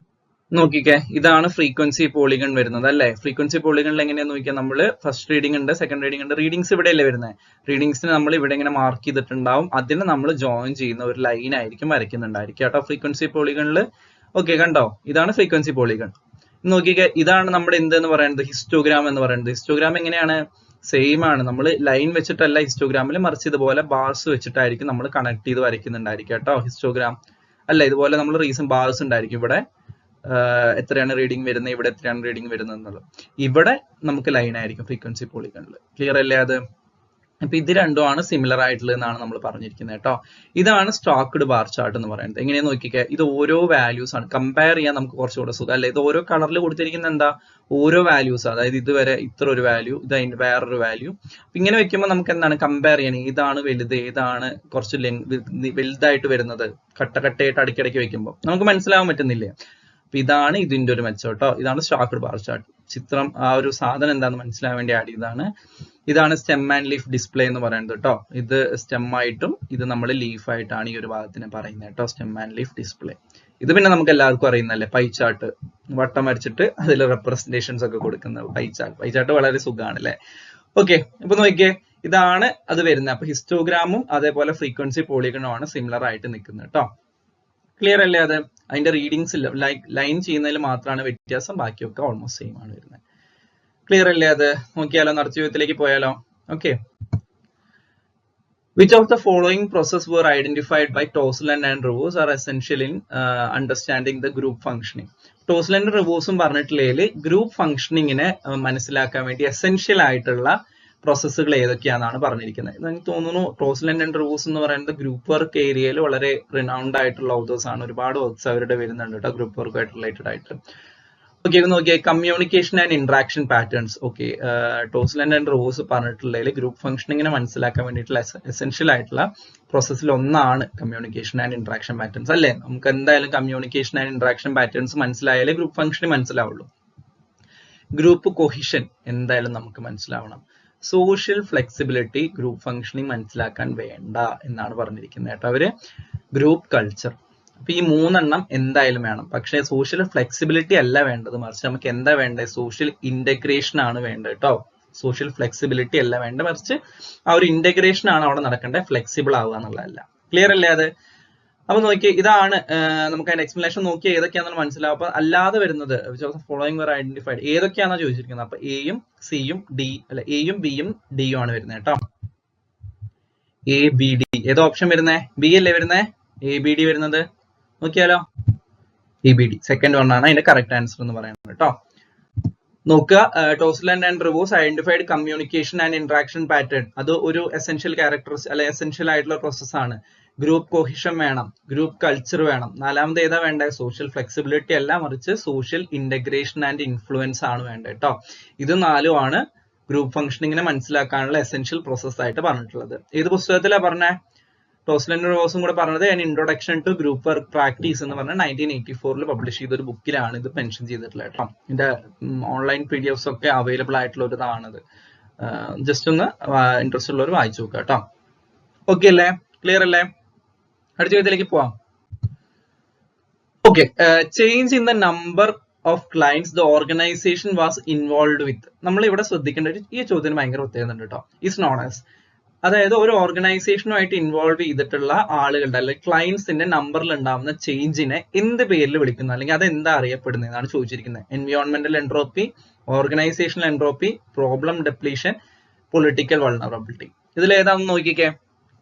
നോക്കിക്കേ, ഇതാണ് ഫ്രീക്വൻസി പോളിഗൺ വരുന്നത് അല്ലേ? ഫ്രീക്വൻസി പോളിഗണിൽ എങ്ങനെയാന്ന് നോക്കിയാൽ നമ്മൾ ഫസ്റ്റ് റീഡിംഗ് ഉണ്ട്, സെക്കൻഡ് റീഡിംഗ് ഉണ്ട്. റീഡിങ്സ് ഇവിടെയല്ലേ വരുന്നത്? റീഡിങ്സിന് നമ്മൾ ഇവിടെ ഇങ്ങനെ മാർക്ക് ചെയ്തിട്ടുണ്ടാവും, അതിന് നമ്മൾ ജോയിൻ ചെയ്യുന്ന ഒരു ലൈൻ ആയിരിക്കും വരയ്ക്കുന്നുണ്ടായിരിക്കും കേട്ടോ ഫ്രീക്വൻസി പോളിഗണിൽ. ഓക്കെ, കണ്ടോ? ഇതാണ് ഫ്രീക്വൻസി പോളിഗൺ. നോക്കിക്കേ, ഇതാണ് നമ്മുടെ എന്തെന്ന് പറയുന്നത്? ഹിസ്റ്റോഗ്രാം എന്ന് പറയുന്നത്. ഹിസ്റ്റോഗ്രാം എങ്ങനെയാണ്? സെയിം ആണ്, നമ്മൾ ലൈൻ വെച്ചിട്ടല്ല ഹിസ്റ്റോഗ്രാമിൽ, മറിച്ച് ഇതുപോലെ ബാർസ് വെച്ചിട്ടായിരിക്കും നമ്മൾ കണക്ട് ചെയ്ത് വരയ്ക്കുന്നുണ്ടായിരിക്കും കേട്ടോ ഹിസ്റ്റോഗ്രാം. അല്ല, ഇതുപോലെ നമ്മൾ റീസൺ ബാർസ് ഉണ്ടായിരിക്കും. ഇവിടെ എത്രയാണ് റീഡിംഗ് വരുന്നത്, ഇവിടെ എത്രയാണ് റീഡിംഗ് വരുന്നത് എന്നുള്ളത്. ഇവിടെ നമുക്ക് ലൈൻ ആയിരിക്കും ഫ്രീക്വൻസി പോളിഗണിൽ. ക്ലിയർ അല്ലേ അത്? അപ്പൊ ഇത് രണ്ടുമാണ് സിമിലർ ആയിട്ടുള്ളത് എന്നാണ് നമ്മൾ പറഞ്ഞിരിക്കുന്നത് കേട്ടോ. ഇതാണ് സ്റ്റാക്ക്ഡ് ബാർ ചാർട്ട് എന്ന് പറയുന്നത്. എങ്ങനെയാന്ന് നോക്കിക്കേ, ഇത് ഓരോ വാല്യൂസ് ആണ്, കമ്പയർ ചെയ്യാൻ നമുക്ക് കുറച്ചുകൂടെ സുഖം അല്ലെ? ഇത് ഓരോ കളറിൽ കൊടുത്തിരിക്കുന്ന എന്താ? ഓരോ വാല്യൂസ്, അതായത് ഇതുവരെ ഇത്ര ഒരു വാല്യൂ, ഇത് അതിന്റെ വേറൊരു വാല്യൂ. ഇങ്ങനെ വെക്കുമ്പോൾ നമുക്ക് എന്താണ് കമ്പയർ ചെയ്യണം, ഏതാണ് വലുത്, ഏതാണ് കുറച്ച് വലുതായിട്ട് വരുന്നത്. കട്ടയായിട്ട് ഇടയ്ക്കിടയ്ക്ക് വെക്കുമ്പോൾ നമുക്ക് മനസ്സിലാവാൻ പറ്റുന്നില്ലേ? അപ്പൊ ഇതാണ് ഇതിന്റെ ഒരു മെച്ചം കേട്ടോ. ഇതാണ് സ്റ്റാക്ക്ഡ് ബാർ ചാർട്ട്. ചിത്രം, ആ ഒരു സാധനം എന്താണെന്ന് മനസ്സിലാവാൻ വേണ്ടി ആഡ് ചെയ്തതാണ്. ഇതാണ് സ്റ്റെം ആൻഡ് ലീഫ് ഡിസ്പ്ലേ എന്ന് പറയുന്നത് കേട്ടോ. ഇത് സ്റ്റെം ആയിട്ടും ഇത് നമ്മൾ ലീഫ് ആയിട്ടാണ് ഈ ഒരു ഭാഗത്തിന് പറയുന്നത് കേട്ടോ, സ്റ്റെം ആൻഡ് ലീഫ് ഡിസ്പ്ലേ. ഇത് പിന്നെ നമുക്ക് എല്ലാവർക്കും അറിയുന്നല്ലേ, പൈ ചാർട്ട് വട്ടം വരച്ചിട്ട് അതിൽ റെപ്രസെന്റേഷൻസ് ഒക്കെ കൊടുക്കുന്നത് പൈ ചാർട്ട് വളരെ സുഖമാണ് അല്ലേ? ഓക്കെ, ഇപ്പൊ നോക്കിയേ, ഇതാണ് അത് വരുന്നത്. അപ്പൊ ഹിസ്റ്റോഗ്രാമും അതേപോലെ ഫ്രീക്വൻസി പോളിഗണും ആണ് സിമിലർ ആയിട്ട് നിൽക്കുന്നത് കേട്ടോ. ക്ലിയർ അല്ലേ അത്? അതിന്റെ റീഡിങ്സ് ലൈൻ ചെയ്യുന്നതിൽ മാത്രമാണ് വ്യത്യാസം, ബാക്കിയൊക്കെ ഓൾമോസ്റ്റ് സെയിം ആണ് വരുന്നത്. ക്ലിയർ അല്ലേ അത്? നോക്കിയാലോ, നടച്ച ചോദ്യത്തിലേക്ക് പോയാലോ? Okay, which of the following process were identified by Toseland and Revos are essential in understanding the group functioning? Toseland റിവോസും പറഞ്ഞിട്ടുള്ളതിൽ ഗ്രൂപ്പ് ഫംഗ്ഷനിങ്ങിനെ മനസ്സിലാക്കാൻ വേണ്ടി എസെൻഷ്യൽ ആയിട്ടുള്ള പ്രോസസ്സുകൾ ഏതൊക്കെയാണെന്നാണ് പറഞ്ഞിരിക്കുന്നത്. എനിക്ക് തോന്നുന്നു ടോസ്ലൻഡ് ആൻഡ് റിവോസ് എന്ന് പറയുന്നത് ഗ്രൂപ്പ് വർക്ക് ഏരിയയിൽ വളരെ റിനൗണ്ട് ആയിട്ടുള്ള ഓതേഴ്സ് ആണ്. ഒരുപാട് വർക്ക്സ് അവരുടെ വരുന്നുണ്ട് കേട്ടോ ഗ്രൂപ്പ് വർക്കുമായിട്ട് റിലേറ്റഡ് ആയിട്ട്. ഓക്കെ, നോക്കിയേ, communication and interaction patterns. Okay, Toseland and Rivas പറഞ്ഞിട്ടുള്ളതിൽ ഗ്രൂപ്പ് ഫംഗ്ഷനിങ്ങിനെ മനസ്സിലാക്കാൻ വേണ്ടിയിട്ടുള്ള എസെൻഷ്യൽ ആയിട്ടുള്ള പ്രോസസ്സിൽ ഒന്നാണ് കമ്മ്യൂണിക്കേഷൻ ആൻഡ് ഇന്ററാക്ഷൻ പാറ്റേൺസ് അല്ലേ? നമുക്ക് എന്തായാലും കമ്മ്യൂണിക്കേഷൻ ആൻഡ് ഇന്ററാക്ഷൻ പാറ്റേൺസ് മനസ്സിലായാലേ ഗ്രൂപ്പ് ഫംഗ്ഷന് മനസ്സിലാവുള്ളൂ. ഗ്രൂപ്പ് കൊഹിഷൻ എന്തായാലും നമുക്ക് മനസ്സിലാവണം. സോഷ്യൽ ഫ്ലെക്സിബിലിറ്റി ഗ്രൂപ്പ് ഫംഗ്ഷനിങ് മനസ്സിലാക്കാൻ വേണ്ട എന്നാണ് പറഞ്ഞിരിക്കുന്നത് കേട്ടോ അവര്. ഗ്രൂപ്പ് കൾച്ചർ, അപ്പൊ ഈ മൂന്നെണ്ണം എന്തായാലും വേണം. പക്ഷേ സോഷ്യൽ ഫ്ലെക്സിബിലിറ്റി അല്ല വേണ്ടത്, മറിച്ച് നമുക്ക് എന്താ വേണ്ടത്? സോഷ്യൽ ഇന്റഗ്രേഷൻ ആണ് വേണ്ടത് കേട്ടോ. സോഷ്യൽ ഫ്ലെക്സിബിലിറ്റി അല്ല വേണ്ട, മറിച്ച് ആ ഒരു ഇന്റഗ്രേഷൻ ആണ് അവിടെ നടക്കേണ്ടത്, ഫ്ലെക്സിബിൾ ആവുക എന്നുള്ളതല്ല. ക്ലിയർ അല്ലേ അത്? അപ്പൊ നോക്കിയേ, ഇതാണ് നമുക്ക് അതിന്റെ എക്സ്പ്ലനേഷൻ നോക്കിയാൽ ഏതൊക്കെയാണെന്ന് മനസ്സിലാവും. അപ്പൊ അല്ലാതെ വരുന്നത് ഫോളോയിങ് വർ ഐഡന്റിഫൈഡ് ഏതൊക്കെയാണെന്ന് ചോദിച്ചിരിക്കുന്നത്. അപ്പൊ എയും സിയും ഡി അല്ല, എയും ബിയും ഡിയും ആണ് വരുന്നത് കേട്ടോ. എ ബി ഡി ഏതോ ഓപ്ഷൻ വരുന്നേ? ബി അല്ലേ വരുന്നേ? എ ബി ഡി വരുന്നത് നോക്കിയാലോ, A B D second one ആണ് അതിന്റെ കറക്റ്റ് ആൻസർ എന്ന് പറയുന്നത് കേട്ടോ. നോക്കുക, Toseland and Rivas identified communication and interaction pattern. അത് ഒരു എസെൻഷ്യൽ ക്യാരക്ടേഴ്സ് അല്ലെ എസെൻഷ്യൽ ആയിട്ടുള്ള പ്രോസസ് ആണ്. ഗ്രൂപ്പ് കൊഹിഷൻ വേണം, ഗ്രൂപ്പ് കൾച്ചർ വേണം. നാലാമത് ഏതാ വേണ്ടത്? സോഷ്യൽ ഫ്ലെക്സിബിലിറ്റി അല്ല, മറിച്ച് സോഷ്യൽ ഇന്റഗ്രേഷൻ ആൻഡ് ഇൻഫ്ലുവൻസ് ആണ് വേണ്ടത് കേട്ടോ. ഇത് നാലുമാണ് ഗ്രൂപ്പ് ഫംഗ്ഷനിങ്ങിനെ മനസ്സിലാക്കാനുള്ള എസെൻഷ്യൽ പ്രോസസ് ആയിട്ട് പറഞ്ഞിട്ടുള്ളത്. ഏത് പുസ്തകത്തിലാണ് പറഞ്ഞത്? ടോസ്ലൻഡ് റിവോസും കൂടെ പറഞ്ഞത് an introduction to group work practice എന്ന് പറഞ്ഞ 1984 പബ്ലിഷ് ചെയ്ത ഒരു ബുക്കിലാണ് ഇത് മെൻഷൻ ചെയ്തിട്ടുള്ളത് കേട്ടോ. ഇതിന്റെ ഓൺലൈൻ PDF ഒക്കെ അവൈലബിൾ ആയിട്ടുള്ള ഒരു ഇതാണത്. ജസ്റ്റ് ഒന്ന് ഇൻട്രസ്റ്റ് ഉള്ളവർ വായിച്ചു നോക്കുക കേട്ടോ. ഓക്കെ അല്ലേ? ക്ലിയർ അല്ലേ? അടുത്ത ചോദ്യത്തിലേക്ക് പോവാം. Okay, change in the number of clients the organization was involve with. നമ്മൾ ഇവിടെ ശ്രദ്ധിക്കേണ്ട ഈ ചോദ്യത്തിന് ഭയങ്കര പ്രത്യേകത ഉണ്ട് കേട്ടോ. ഈസ് നോൺ ആസ്, അതായത് ഒരു ഓർഗനൈസേഷനുമായിട്ട് ഇൻവോൾവ് ചെയ്തിട്ടുള്ള ആളുകളുടെ അല്ലെങ്കിൽ ക്ലയൻസിന്റെ നമ്പറിൽ ഉണ്ടാവുന്ന ചേഞ്ചിനെ എന്ത് പേരിൽ വിളിക്കുന്നു, അല്ലെങ്കിൽ അത് എന്താ അറിയപ്പെടുന്നത് എന്നാണ് ചോദിച്ചിരിക്കുന്നത്. എൻവയോൺമെന്റൽ entropy, organizational entropy, problem depletion, political vulnerability. ഇതിൽ ഏതാണെന്ന് നോക്കിക്കേ.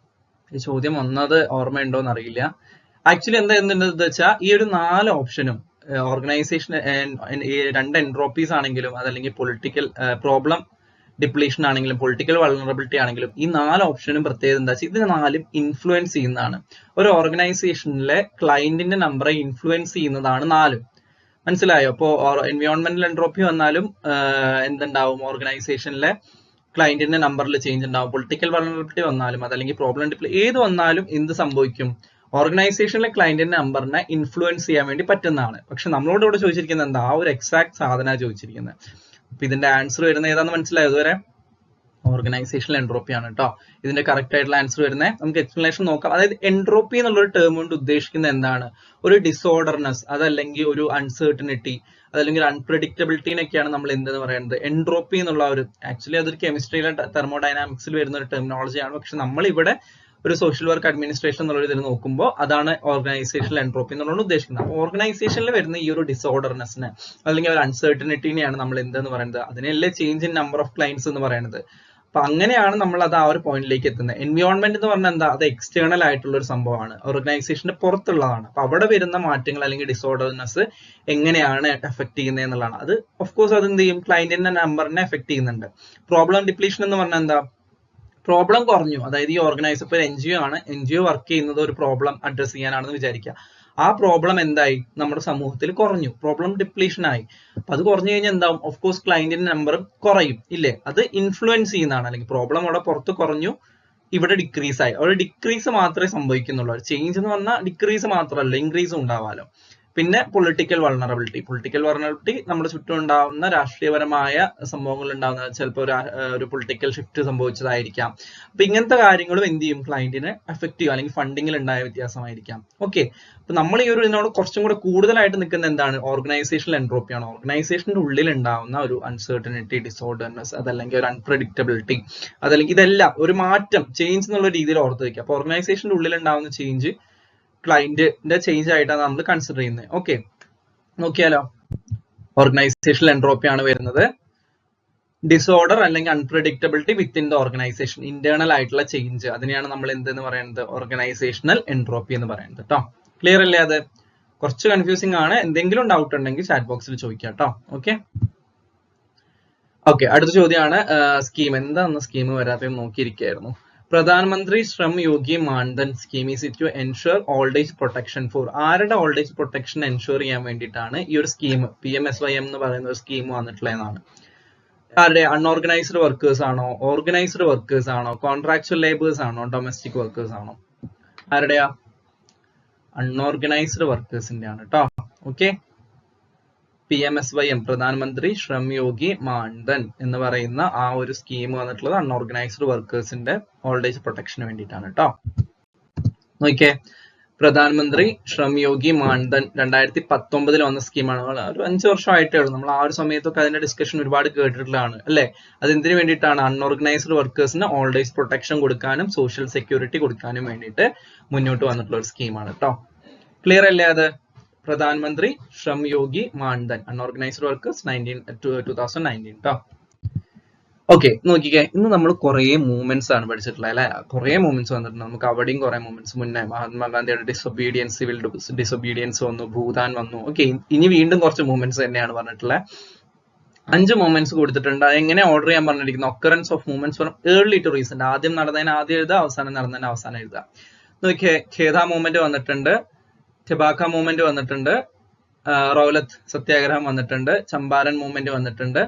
ഈ ചോദ്യം വന്നത് ഓർമ്മയുണ്ടോന്ന് അറിയില്ല. ആക്ച്വലി എന്താ എന്തുണ്ടെന്ന് വെച്ചാൽ ഈ ഒരു 4 ഓപ്ഷനും ഓർഗനൈസേഷൻ രണ്ട് എൻട്രോപ്പീസ് ആണെങ്കിലും അതല്ലെങ്കിൽ പൊളിറ്റിക്കൽ പ്രോബ്ലം ഡിപ്ലീഷൻ ആണെങ്കിലും പൊളിറ്റിക്കൽ വൾണറബിലിറ്റി ആണെങ്കിലും ഈ 4 ഓപ്ഷനും പ്രത്യേകത എന്താ വെച്ചാൽ ഇത് 4ഉം ഇൻഫ്ലുവൻസ് ചെയ്യുന്നതാണ്. ഒരു ഓർഗനൈസേഷനിലെ ക്ലയന്റിന്റെ നമ്പറെ ഇൻഫ്ലുവൻസ് ചെയ്യുന്നതാണ് 4ഉം. മനസ്സിലായോ? അപ്പോ എൻവയോൺമെന്റൽ എൻട്രോപ്പി വന്നാലും എന്തുണ്ടാവും, ഓർഗനൈസേഷനിലെ ക്ലയന്റിന്റെ നമ്പറിൽ ചേഞ്ച് ഉണ്ടാവും. പൊളിറ്റിക്കൽ വൾണറബിലിറ്റി വന്നാലും അതല്ലെങ്കിൽ പ്രോബ്ലം ഏത് വന്നാലും എന്ത് സംഭവിക്കും, ഓർഗനൈസേഷനിലെ ക്ലയന്റിന്റെ നമ്പറിനെ ഇൻഫ്ലുവൻസ് ചെയ്യാൻ വേണ്ടി പറ്റുന്നതാണ്. പക്ഷെ നമ്മളോട് ഇവിടെ ചോദിച്ചിരിക്കുന്നത് എന്താ, ആ ഒരു എക്സാക്ട് സാധന ചോദിച്ചിരിക്കുന്നത്. അപ്പൊ ഇതിന്റെ ആൻസർ വരുന്നത് ഏതാണെന്ന് മനസ്സിലായോ ഇതുവരെ? ഓർഗനൈസേഷണൽ എൻട്രോപ്പി ആണ് കേട്ടോ ഇതിന്റെ കറക്റ്റ് ആയിട്ടുള്ള ആൻസർ വരുന്നത്. നമുക്ക് എക്സ്പ്ലനേഷൻ നോക്കാം. അതായത് എൻട്രോപ്പി എന്നുള്ള ഒരു ടേം കൊണ്ട് ഉദ്ദേശിക്കുന്നത് എന്താണ്, ഒരു ഡിസോർഡർനെസ്, അതല്ലെങ്കിൽ ഒരു അൺസർട്ടനിറ്റി, അതല്ലെങ്കിൽ അൺപ്രഡിക്റ്റബിലിറ്റിനൊക്കെയാണ് നമ്മൾ എന്തെന്ന് പറയുന്നത് എൻട്രോപ്പി എന്നുള്ള ഒരു. ആക്ച്വലി അതൊരു കെമിസ്ട്രിയിലെ തെർമോഡൈനാമിക്സിൽ വരുന്ന ഒരു ടെർമിനോളജിയാണ്. പക്ഷെ നമ്മൾ ഇവിടെ ഒരു സോഷ്യൽ വർക്ക് അഡ്മിനിസ്ട്രേഷൻ എന്നുള്ള ഇതിൽ നോക്കുമ്പോൾ അതാണ് ഓർഗനൈസേഷണൽ എൻട്രോപ്പി എന്നുള്ളത് ഉദ്ദേശിക്കുന്നത്. അപ്പോൾ ഓർഗനൈസേഷനിൽ വരുന്ന ഈ ഒരു ഡിസോർഡർനെസ്സിനെ അല്ലെങ്കിൽ ഒരു അൺസർട്ടനിറ്റിനെയാണ് നമ്മൾ എന്തെന്ന് പറയുന്നത്, അതിനല്ലേ change in number of clients എന്ന് പറയുന്നത്. അപ്പൊ അങ്ങനെയാണ് നമ്മൾ അത് ആ ഒരു പോയിന്റിലേക്ക് എത്തുന്നത്. എൻവയോൺമെന്റ് എന്ന് പറഞ്ഞാൽ എന്താ, അത് എക്സ്റ്റേണൽ ആയിട്ടുള്ള ഒരു സംഭവമാണ്, ഓർഗനൈസേഷന്റെ പുറത്തുള്ളതാണ്. അപ്പൊ അവിടെ വരുന്ന മാറ്റങ്ങൾ അല്ലെങ്കിൽ ഡിസോർഡർനെസ് എങ്ങനെയാണ് എഫക്ട് ചെയ്യുന്നത് എന്നുള്ളതാണ്. അത് ഓഫ് കോഴ്സ് അത് എന്ത് ചെയ്യും, ക്ലയന്റിന്റെ നമ്പറിനെ എഫക്ട് ചെയ്യുന്നുണ്ട്. പ്രോബ്ലം ഡിപ്ലീഷൻ എന്ന് പറഞ്ഞാൽ എന്താ, പ്രോബ്ലം കുറഞ്ഞു. അതായത് ഈ ഓർഗനൈസർ ഇപ്പോൾ NGO ആണ്, NGO വർക്ക് ചെയ്യുന്നത് ഒരു പ്രോബ്ലം അഡ്രസ് ചെയ്യാനാണെന്ന് വിചാരിക്കുക. ആ പ്രോബ്ലം എന്തായി, നമ്മുടെ സമൂഹത്തിൽ കുറഞ്ഞു, പ്രോബ്ലം ഡിപ്ലീഷൻ ആയി. അപ്പൊ അത് കുറഞ്ഞു കഴിഞ്ഞാൽ എന്താവും, ഓഫ് കോഴ്സ് ക്ലയന്റിന്റെ നമ്പർ കുറയും ഇല്ലേ. അത് ഇൻഫ്ലുവൻസ് ചെയ്യുന്നതാണ്. അല്ലെങ്കിൽ പ്രോബ്ലം അവിടെ പുറത്ത് കുറഞ്ഞു, ഇവിടെ ഡിക്രീസ് ആയി. അവിടെ ഡിക്രീസ് മാത്രമേ സംഭവിക്കുന്നുള്ളൂ. ചേഞ്ച് എന്ന് പറഞ്ഞാൽ ഡിക്രീസ് മാത്രമല്ല, ഇൻക്രീസും ഉണ്ടാവാലോ. പിന്നെ പൊളിറ്റിക്കൽ വൾണറബിലിറ്റി നമ്മുടെ ചുറ്റും ഉണ്ടാവുന്ന രാഷ്ട്രീയപരമായ സംഭവങ്ങൾ ഉണ്ടാവുന്ന, ചിലപ്പോൾ ഒരു പൊളിറ്റിക്കൽ ഷിഫ്റ്റ് സംഭവിച്ചതായിരിക്കാം. അപ്പൊ ഇങ്ങനത്തെ കാര്യങ്ങളും എന്ത് ചെയ്യും, ക്ലയന്റിനെ എഫക്ട് ചെയ്യും, അല്ലെങ്കിൽ ഫണ്ടിങ്ങിൽ ഉണ്ടായ വ്യത്യാസമായിരിക്കാം. ഓക്കെ, അപ്പൊ നമ്മൾ ഈ ഒരു ഇതിനോട് കുറച്ചും കൂടെ കൂടുതലായിട്ട് നിൽക്കുന്ന എന്താണ്, ഓർഗനൈസേഷണൽ എൻട്രോപ്പിയാണ്. ഓർഗനൈസേഷന്റെ ഉള്ളിൽ ഉണ്ടാവുന്ന ഒരു അൺസർട്ടനിറ്റി, ഡിസോർഡർനെസ്, അതല്ലെങ്കിൽ ഒരു അൺപ്രഡിക്റ്റബിലിറ്റി, അതല്ലെങ്കിൽ ഇതെല്ലാം ഒരു മാറ്റം, ചേഞ്ച് എന്നുള്ള രീതിയിൽ ഓർത്ത് വയ്ക്കുക. അപ്പൊ ഓർഗനൈസേഷന്റെ ഉള്ളിൽ ഉണ്ടാവുന്ന ചേഞ്ച് ക്ലയന്റിന്റെ ചേഞ്ച് ആയിട്ടാണ് നമ്മൾ കൺസിഡർ ചെയ്യുന്നത്. ഓക്കെ, നോക്കിയാലോ, ഓർഗനൈസേഷണൽ എൻട്രോപ്പി ആണ് വരുന്നത്. ഡിസോർഡർ അല്ലെങ്കിൽ unpredictability within the organisation, internal ആയിട്ടുള്ള ചേഞ്ച്, അതിനെയാണ് നമ്മൾ എന്തെന്ന് പറയുന്നത്, ഓർഗനൈസേഷണൽ എൻട്രോപ്പി എന്ന് പറയുന്നത് കേട്ടോ. ക്ലിയർ അല്ലേ? അത് കുറച്ച് കൺഫ്യൂസിംഗ് ആണ്. എന്തെങ്കിലും ഡൗട്ട് ഉണ്ടെങ്കിൽ ചാറ്റ് ബോക്സിൽ ചോദിക്കാം കേട്ടോ. ഓക്കെ, അടുത്ത ചോദ്യമാണ് സ്കീം. എന്താണെന്ന് സ്കീം വരാതെ നോക്കിയിരിക്കുകയായിരുന്നു. Pradhan Mantri Shram Yogi Maandhan scheme is it to ensure old age protection for, ആരുടെ ഓൾഡ് ഏജ് പ്രൊട്ടക്ഷൻ എൻഷുർ ചെയ്യാൻ വേണ്ടിയിട്ടാണ് ഈ ഒരു സ്കീം PMSYM എന്ന് പറയുന്ന ഒരു സ്കീം വന്നിട്ടുള്ളതെന്നാണ്. ആരുടെ, അൺഓർഗനൈസ്ഡ് വർക്കേഴ്സ് ആണോ, ഓർഗനൈസ്ഡ് വർക്കേഴ്സ് ആണോ, കോൺട്രാക്ച്വൽ ലേബേഴ്സ് ആണോ, ഡൊമസ്റ്റിക് വർക്കേഴ്സ് ആണോ? ആരുടെയാ? അൺഓർഗനൈസ്ഡ് വർക്കേഴ്സിന്റെ ആണ് കേട്ടോ. ഓക്കെ, PMSYM പ്രധാനമന്ത്രി ശ്രം യോഗി മാൻധൻ എന്ന് പറയുന്ന ആ ഒരു സ്കീം വന്നിട്ടുള്ളത് അൺഓർഗനൈസ്ഡ് വർക്കേഴ്സിന്റെ ഓൾഡ് ഏജ് പ്രൊട്ടക്ഷന് വേണ്ടിയിട്ടാണ് കേട്ടോ. നോക്കിയേ, പ്രധാനമന്ത്രി ശ്രം യോഗി മാൻധൻ 2019 വന്ന സ്കീമാണ്. ഒരു 5 വർഷമായിട്ടേ ഉള്ളൂ. നമ്മൾ ആ ഒരു സമയത്തൊക്കെ അതിന്റെ ഡിസ്കഷൻ ഒരുപാട് കേട്ടിട്ടുള്ളതാണ് അല്ലെ. അത് എന്തിനു വേണ്ടിയിട്ടാണ്, അൺഓർഗനൈസ്ഡ് വർക്കേഴ്സിന് ഓൾഡ് ഏജ് പ്രൊട്ടക്ഷൻ കൊടുക്കാനും സോഷ്യൽ സെക്യൂരിറ്റി കൊടുക്കാനും വേണ്ടിയിട്ട് മുന്നോട്ട് വന്നിട്ടുള്ള ഒരു സ്കീമാണ് കേട്ടോ. ക്ലിയർ അല്ലേ? അത് പ്രധാനമന്ത്രി ശ്രം യോഗി മാൻധൻ അൺഓർഗനൈസ്ഡ് വർക്കേഴ്സ് 2019 കേട്ടോ. ഓക്കെ, നോക്കിക്കേ, ഇന്ന് നമ്മൾ കുറെ മൂവ്മെന്റ്സ് ആണ് പഠിച്ചിട്ടുള്ളത് അല്ലെ. കുറെ മൂവ്മെന്റ്സ് വന്നിട്ടുണ്ട്. നമുക്ക് അവിടെയും കുറെ മൂവ്മെന്റ്സ് മുന്നേ മഹാത്മാഗാന്ധിയുടെ ഡിസൊബീഡിയൻസ്, സിവിൽ ഡിസൊബീഡിയൻസ് വന്നു, ഭൂതാൻ വന്നു. ഓക്കെ, ഇനി വീണ്ടും കുറച്ച് മൂവ്മെന്റ്സ് തന്നെയാണ് പറഞ്ഞിട്ടുള്ളത്. 5 മൂവ്മെന്റ്സ് കൊടുത്തിട്ടുണ്ട്. എങ്ങനെ ഓർഡർ ചെയ്യാൻ പറഞ്ഞിരിക്കുന്നത്, occurrence of movements from early to recent, ആദ്യം നടന്നതിന് ആദ്യം എഴുതുക, അവസാനം നടന്നതിന് അവസാനം എഴുതുക. നോക്കിയേ, ഖേദ മൂവ്മെന്റ് വന്നിട്ടുണ്ട്, ടെബാക്ക മൂവ്മെന്റ് വന്നിട്ടുണ്ട്, റൗലത്ത് സത്യാഗ്രഹം വന്നിട്ടുണ്ട്, ചമ്പാരൻ മൂവ്മെന്റ് വന്നിട്ടുണ്ട്,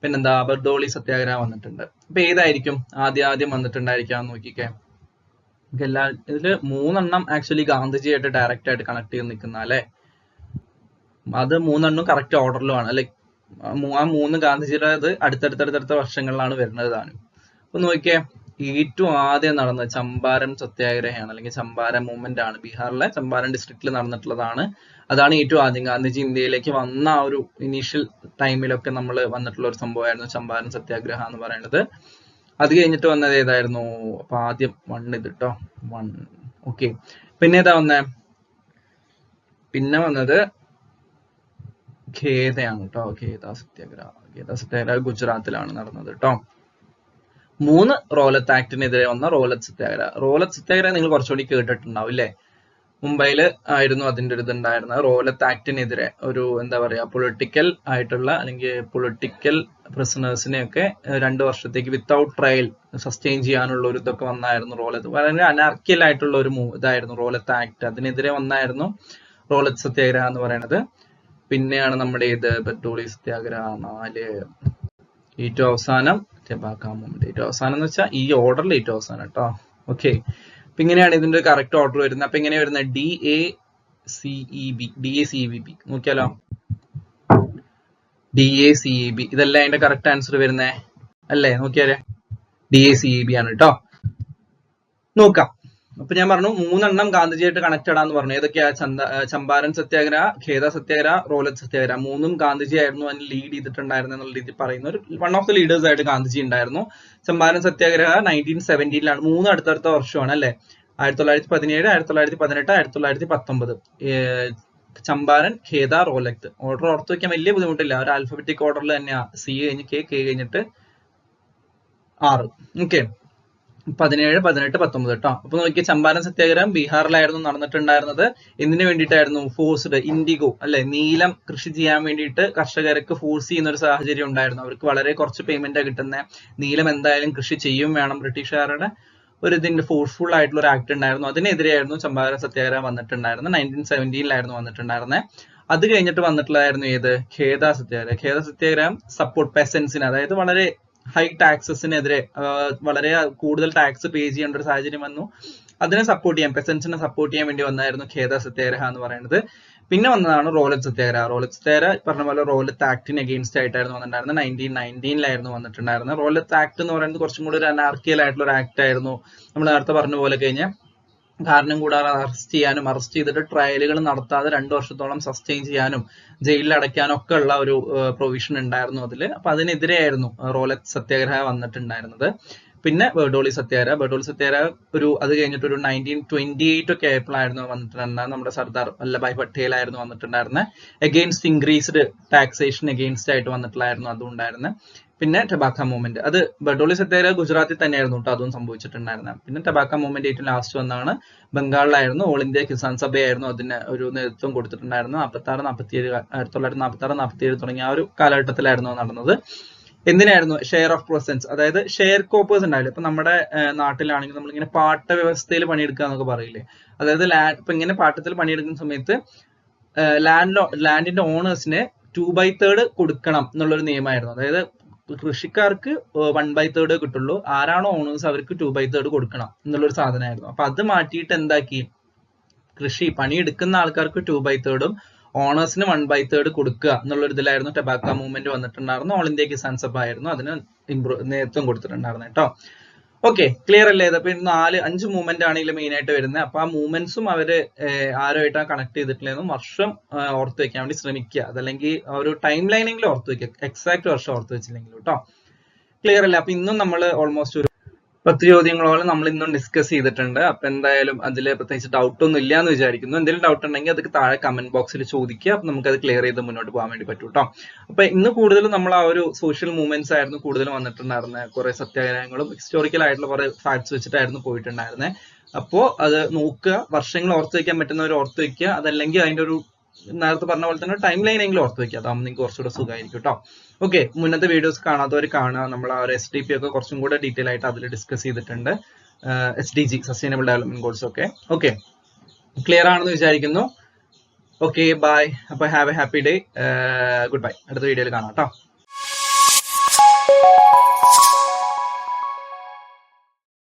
പിന്നെന്താ ബർദോളി സത്യാഗ്രഹം വന്നിട്ടുണ്ട്. അപ്പൊ ഏതായിരിക്കും ആദ്യം വന്നിട്ടുണ്ടായിരിക്കാം നോക്കിക്കേ. ഇതില് 3 ആക്ച്വലി ഗാന്ധിജിയായിട്ട് ഡയറക്റ്റ് ആയിട്ട് കണക്ട് ചെയ്ത് നിൽക്കുന്ന അല്ലെ. അത് 3 കറക്റ്റ് ഓർഡറിലുമാണ് അല്ലെ. ആ 3 ഗാന്ധിജിയുടെ അത് അടുത്തടുത്ത വർഷങ്ങളിലാണ് വരുന്നത് താനും. അപ്പൊ നോക്കിയേ, ഏറ്റവും ആദ്യം നടന്നത് ചമ്പാരൻ സത്യാഗ്രഹമാണ്, അല്ലെങ്കിൽ ചമ്പാരൻ മൂവ്മെന്റ് ആണ്. ബീഹാറിലെ ചമ്പാരൻ ഡിസ്ട്രിക്റ്റിൽ നടന്നിട്ടുള്ളതാണ്. അതാണ് ഏറ്റവും ആദ്യം ഗാന്ധിജി ഇന്ത്യയിലേക്ക് വന്ന ആ ഒരു ഇനീഷ്യൽ ടൈമിലൊക്കെ നമ്മൾ വന്നിട്ടുള്ള ഒരു സംഭവമായിരുന്നു ചമ്പാരൻ സത്യാഗ്രഹ എന്ന് പറയുന്നത്. അത് കഴിഞ്ഞിട്ട് വന്നത് ഏതായിരുന്നു? അപ്പൊ ആദ്യം 1 ഇത് കേട്ടോ, 1. ഓക്കെ, പിന്നെ ഏതാ വന്നേ? പിന്നെ വന്നത് ഖേദയാണ് കേട്ടോ. ഖേദ സത്യാഗ്രഹ ഗുജറാത്തിലാണ് നടന്നത് കേട്ടോ. 3 റോലത്ത് ആക്ടിനെതിരെ വന്ന റോലത്ത് സത്യാഗ്രഹം നിങ്ങൾ കുറച്ചുകൂടി കേട്ടിട്ടുണ്ടാവും അല്ലേ. മുംബൈയിൽ ആയിരുന്നു അതിന്റെ ഒരു ഇതുണ്ടായിരുന്നത്. റോലത്ത് ആക്ടിനെതിരെ ഒരു എന്താ പറയാ പൊളിറ്റിക്കൽ ആയിട്ടുള്ള അല്ലെങ്കിൽ പൊളിറ്റിക്കൽ പ്രിസണേഴ്സിനെയൊക്കെ 2 വർഷത്തേക്ക് വിത്തൗട്ട് ട്രയൽ സസ്റ്റെയിൻ ചെയ്യാനുള്ള ഒരു ഇതൊക്കെ വന്നായിരുന്നു റോലത്ത്. വളരെ അനാർക്കിയൽ ആയിട്ടുള്ള ഒരു ഇതായിരുന്നു റോലത്ത് ആക്ട്. അതിനെതിരെ വന്നായിരുന്നു റോലത്ത് സത്യാഗ്രഹ എന്ന് പറയുന്നത്. പിന്നെയാണ് നമ്മുടെ ഇത് ബർദോളി സത്യാഗ്രഹ 4. ഏറ്റവും അവസാനം ഏറ്റവും അവസാനം എന്ന് വെച്ചാൽ ഈ ഓർഡറിൽ ഏറ്റവും അവസാനം കേട്ടോ. ഓക്കെ, അപ്പൊ ഇങ്ങനെയാണ് ഇതിന്റെ കറക്റ്റ് ഓർഡർ വരുന്നത്. അപ്പൊ എങ്ങനെയാ വരുന്നത്? DACEB നോക്കിയാലോ, DACEB ഇതല്ല അതിന്റെ കറക്റ്റ് ആൻസർ വരുന്നേ അല്ലേ? നോക്കിയാലേ DACEB ആണ് കേട്ടോ. നോക്കാം. അപ്പൊ ഞാൻ പറഞ്ഞു 3 ഗാന്ധിജിയായിട്ട് കണക്റ്റഡ് ആണെന്ന് പറഞ്ഞു. ഏതൊക്കെയാ? ചമ്പാരൻ സത്യാഗ്രഹ, ഖേദ സത്യാഗ്രഹ, റോലത്ത് സത്യാഗ്രഹ. 3 ഗാന്ധിജി ആയിരുന്നു അതിന് ലീഡ് ചെയ്തിട്ടുണ്ടായിരുന്നു എന്നുള്ള രീതിയിൽ പറയുന്ന ഒരു വൺ ഓഫ് ദ ലീഡേഴ്സ് ആയിട്ട് ഗാന്ധിജി ഉണ്ടായിരുന്നു. ചമ്പാരൻ സത്യാഗ്രഹ 1917 3 അടുത്തടുത്ത വർഷമാണ് അല്ലെ? 1917, 1918, 1919. ചമ്പാരൻ, ഖേദ, റോലത്ത്. ഓർഡർ ഓർത്ത് വെക്കാൻ വലിയ ബുദ്ധിമുട്ടില്ല. ഒരു ആൽഫബറ്റിക് ഓർഡറിൽ തന്നെയാ. C കഴിഞ്ഞ് K കഴിഞ്ഞിട്ട് R. ഓക്കെ, 17, 18, 19 കേട്ടോ. അപ്പൊ നോക്കിയ ചമ്പാരൻ സത്യാഗ്രഹം ബീഹാറിലായിരുന്നു നടന്നിട്ടുണ്ടായിരുന്നത്. എന്തിനു വേണ്ടിയിട്ടായിരുന്നു? ഫോഴ്സ്ഡ് ഇൻഡിഗോ അല്ലെ, നീലം കൃഷി ചെയ്യാൻ വേണ്ടിയിട്ട് കർഷകർക്ക് ഫോഴ്സ് ചെയ്യുന്ന ഒരു സാഹചര്യം ഉണ്ടായിരുന്നു. അവർക്ക് വളരെ കുറച്ച് പേയ്മെന്റ് കിട്ടുന്ന നീലം എന്തായാലും കൃഷി ചെയ്യും വേണം. ബ്രിട്ടീഷുകാരുടെ ഒരു ഇതിന്റെ ഫോഴ്സ്ഫുൾ ആയിട്ടുള്ള ഒരു ആക്ട് ഉണ്ടായിരുന്നു. അതിനെതിരെയായിരുന്നു ചമ്പാരൻ സത്യാഗ്രഹം വന്നിട്ടുണ്ടായിരുന്നത്. 1917 വന്നിട്ടുണ്ടായിരുന്നത്. അത് കഴിഞ്ഞിട്ട് വന്നിട്ടുള്ളതായിരുന്നു ഏത്? ഖേദ സത്യാഗ്രഹം. ഖേദ സത്യാഗ്രഹം സപ്പോർട്ട് പെസൻസിന്, അതായത് വളരെ ഹൈ ടാക്സസിനെതിരെ വളരെ കൂടുതൽ ടാക്സ് പേ ചെയ്യേണ്ട ഒരു സാഹചര്യം വന്നു. അതിനെ സപ്പോർട്ട് ചെയ്യാൻ, പെസൻസിനെ സപ്പോർട്ട് ചെയ്യാൻ വേണ്ടി വന്നായിരുന്നു ഖേദ സത്യാഗ്രഹ എന്ന് പറയുന്നത്. പിന്നെ വന്നതാണ് റോലത്ത് സത്യാഗ്രഹ. റോലത്ത് സത്യാഗ്രഹ പറഞ്ഞ പോലെ റോലത്ത് ആക്ടിന് അഗെയിൻസ്റ്റ് ആയിട്ടായിരുന്നു വന്നിട്ടുണ്ടായിരുന്നത്. 1919 വന്നിട്ടുണ്ടായിരുന്നത്. റോലത്ത് ആക്ട് എന്ന് പറയുന്നത് കുറച്ചും കൂടി ഒരു അനാർക്കിയൽ ആയിട്ടുള്ള ഒരു ആക്ട് ആയിരുന്നു. നമ്മൾ നേരത്തെ പറഞ്ഞ പോലെ കഴിഞ്ഞാൽ കാരണം കൂടാതെ അറസ്റ്റ് ചെയ്യാനും, അറസ്റ്റ് ചെയ്തിട്ട് ട്രയലുകൾ നടത്താതെ 2 വർഷത്തോളം സസ്റ്റെയിൻ ചെയ്യാനും ജയിലിൽ അടയ്ക്കാനും ഒക്കെ ഉള്ള ഒരു പ്രൊവിഷൻ ഉണ്ടായിരുന്നു അതിൽ. അപ്പൊ അതിനെതിരെയായിരുന്നു റോലത്ത് സത്യാഗ്രഹ വന്നിട്ടുണ്ടായിരുന്നത്. പിന്നെ ബർദോളി സത്യാഗ്രഹ. ബർദോളി സത്യാഗ്രഹ അത് കഴിഞ്ഞിട്ട് ഒരു 1928 ഒക്കെ ആയപ്പോഴായിരുന്നു വന്നിട്ടുണ്ടായിരുന്നത്. നമ്മുടെ സർദാർ വല്ലഭായ് പട്ടേൽ ആയിരുന്നു വന്നിട്ടുണ്ടായിരുന്നത്. അഗെയിൻസ്റ്റ് ഇൻക്രീസ്ഡ് ടാക്സേഷൻ അഗെയിൻസ്റ്റ് ആയിട്ട് വന്നിട്ടുള്ളായിരുന്നു അതും ഉണ്ടായിരുന്നത്. പിന്നെ ടബാക്ക മൂവ്മെന്റ്, അത് ബർദോളി സത്യാഗ്രഹ ഗുജറാത്തിൽ തന്നെയായിരുന്നു കേട്ടോ അതും സംഭവിച്ചിട്ടുണ്ടായിരുന്നത്. പിന്നെ ടബാക്ക മൂവ്മെന്റ് ഏറ്റവും ലാസ്റ്റ് വന്നാണ് ബംഗാളിലായിരുന്നു. ഓൾ ഇന്ത്യ കിസാൻ സഭയായിരുന്നു അതിന് ഒരു നേതൃത്വം കൊടുത്തിട്ടുണ്ടായിരുന്നു. 1946 തുടങ്ങിയ ആ ഒരു കാലഘട്ടത്തിലായിരുന്നു നടന്നത്. എന്തിനായിരുന്നു? ഷെയർ ഓഫ് പ്രസൻസ്, അതായത് ഷെയർ കോപ്പേഴ്സ് ഉണ്ടാവില്ല. ഇപ്പൊ നമ്മുടെ നാട്ടിലാണെങ്കിൽ നമ്മളിങ്ങനെ പാട്ട വ്യവസ്ഥയിൽ പണിയെടുക്കുക എന്നൊക്കെ പറയില്ലേ. അതായത് ഇപ്പൊ ഇങ്ങനെ പാട്ടത്തിൽ പണിയെടുക്കുന്ന സമയത്ത് ലാൻഡിന്റെ ഓണേഴ്സിന് 2/3 കൊടുക്കണം എന്നുള്ളൊരു നിയമമായിരുന്നു. അതായത് കൃഷിക്കാർക്ക് 1/3 കിട്ടുള്ളൂ. ആരാണോ ഓണേഴ്സ് അവർക്ക് 2/3 കൊടുക്കണം എന്നുള്ളൊരു സാധനമായിരുന്നു. അപ്പൊ അത് മാറ്റിയിട്ട് എന്താക്കി? പണിയെടുക്കുന്ന ആൾക്കാർക്ക് 2/3 ഓണേഴ്സിന് 1/3 കൊടുക്കുക എന്നുള്ളൊരു ഇതിലായിരുന്നു ടബാക്ക മൂവ്മെന്റ് വന്നിട്ടുണ്ടായിരുന്നു. ഓൾ ഇന്ത്യ കിസാൻ സഭ ആയിരുന്നു അതിന് നേതൃത്വം കൊടുത്തിട്ടുണ്ടായിരുന്നത് കേട്ടോ. ഓക്കെ, ക്ലിയർ അല്ലേ? അപ്പൊ 4-5 മൂവ്മെന്റ് ആണെങ്കിലും മെയിൻ ആയിട്ട് വരുന്നത്. അപ്പൊ ആ മൂവ്മെന്റ്സും അവര് ആരുമായിട്ടാണ് കണക്ട് ചെയ്തിട്ടുള്ളതെന്നും വർഷം ഓർത്ത് വെക്കാൻ വേണ്ടി ശ്രമിക്കുക. അതല്ലെങ്കിൽ ഒരു ടൈം ലൈനെങ്കിലും ഓർത്ത് വെക്കുക, എക്സാക്ട് വർഷം ഓർത്ത് വെച്ചില്ലെങ്കിലും കേട്ടോ. ക്ലിയർ അല്ലേ? അപ്പൊ ഇന്നും നമ്മൾ ഓൾമോസ്റ്റ് ഒരു 10 ചോദ്യങ്ങളോളം നമ്മൾ ഇന്നും ഡിസ്കസ് ചെയ്തിട്ടുണ്ട്. അപ്പൊ എന്തായാലും അതിൽ പ്രത്യേകിച്ച് ഡൗട്ട് ഒന്നും ഇല്ല എന്ന് വിചാരിക്കുന്നു. എന്തെങ്കിലും ഡൗട്ട് ഉണ്ടെങ്കിൽ അത് താഴെ കമന്റ് ബോക്സിൽ ചോദിക്കുക. അപ്പൊ നമുക്ക് അത് ക്ലിയർ ചെയ്ത് മുന്നോട്ട് പോകാൻ വേണ്ടി പറ്റും കേട്ടോ. അപ്പൊ ഇന്ന് കൂടുതലും നമ്മൾ ആ ഒരു സോഷ്യൽ മൂവ്മെന്റ്സ് ആയിരുന്നു കൂടുതലും വന്നിട്ടുണ്ടായിരുന്നത്. കുറെ സത്യാഗ്രഹങ്ങളും ഹിസ്റ്റോറിക്കൽ ആയിട്ടുള്ള കുറെ ഫാക്ട്സ് വെച്ചിട്ടായിരുന്നു പോയിട്ടുണ്ടായിരുന്നത്. അപ്പോ അത് നോക്കുക, വർഷങ്ങൾ ഓർത്ത് വെക്കാൻ പറ്റുന്നവർ ഓർത്ത് വെക്കുക. അതല്ലെങ്കിൽ അതിന്റെ ഒരു നേരത്തെ പറഞ്ഞ പോലെ തന്നെ ടൈം ലൈൻ എങ്കിലും ഓർത്ത് വെക്കുക. അതാകുമ്പോൾ നിങ്ങൾക്ക് കുറച്ചുകൂടെ സുഖമായിരിക്കും കേട്ടോ. ഓക്കെ, മുന്നത്തെ വീഡിയോസ് കാണാത്തവർ കാണുക. നമ്മൾ ആ ഒരു SDP ഒക്കെ കുറച്ചും കൂടെ ഡീറ്റെയിൽ ആയിട്ട് അതിൽ ഡിസ്കസ് ചെയ്തിട്ടുണ്ട്. SDG സസ്റ്റൈനബിൾ ഡെവലപ്മെന്റ് ഗോൾസ് ഒക്കെ. ഓക്കെ, ക്ലിയർ ആണെന്ന് വിചാരിക്കുന്നു. Okay, bye. അപ്പൊ have a happy day. Goodbye. അടുത്ത വീഡിയോയിൽ കാണാം കേട്ടോ.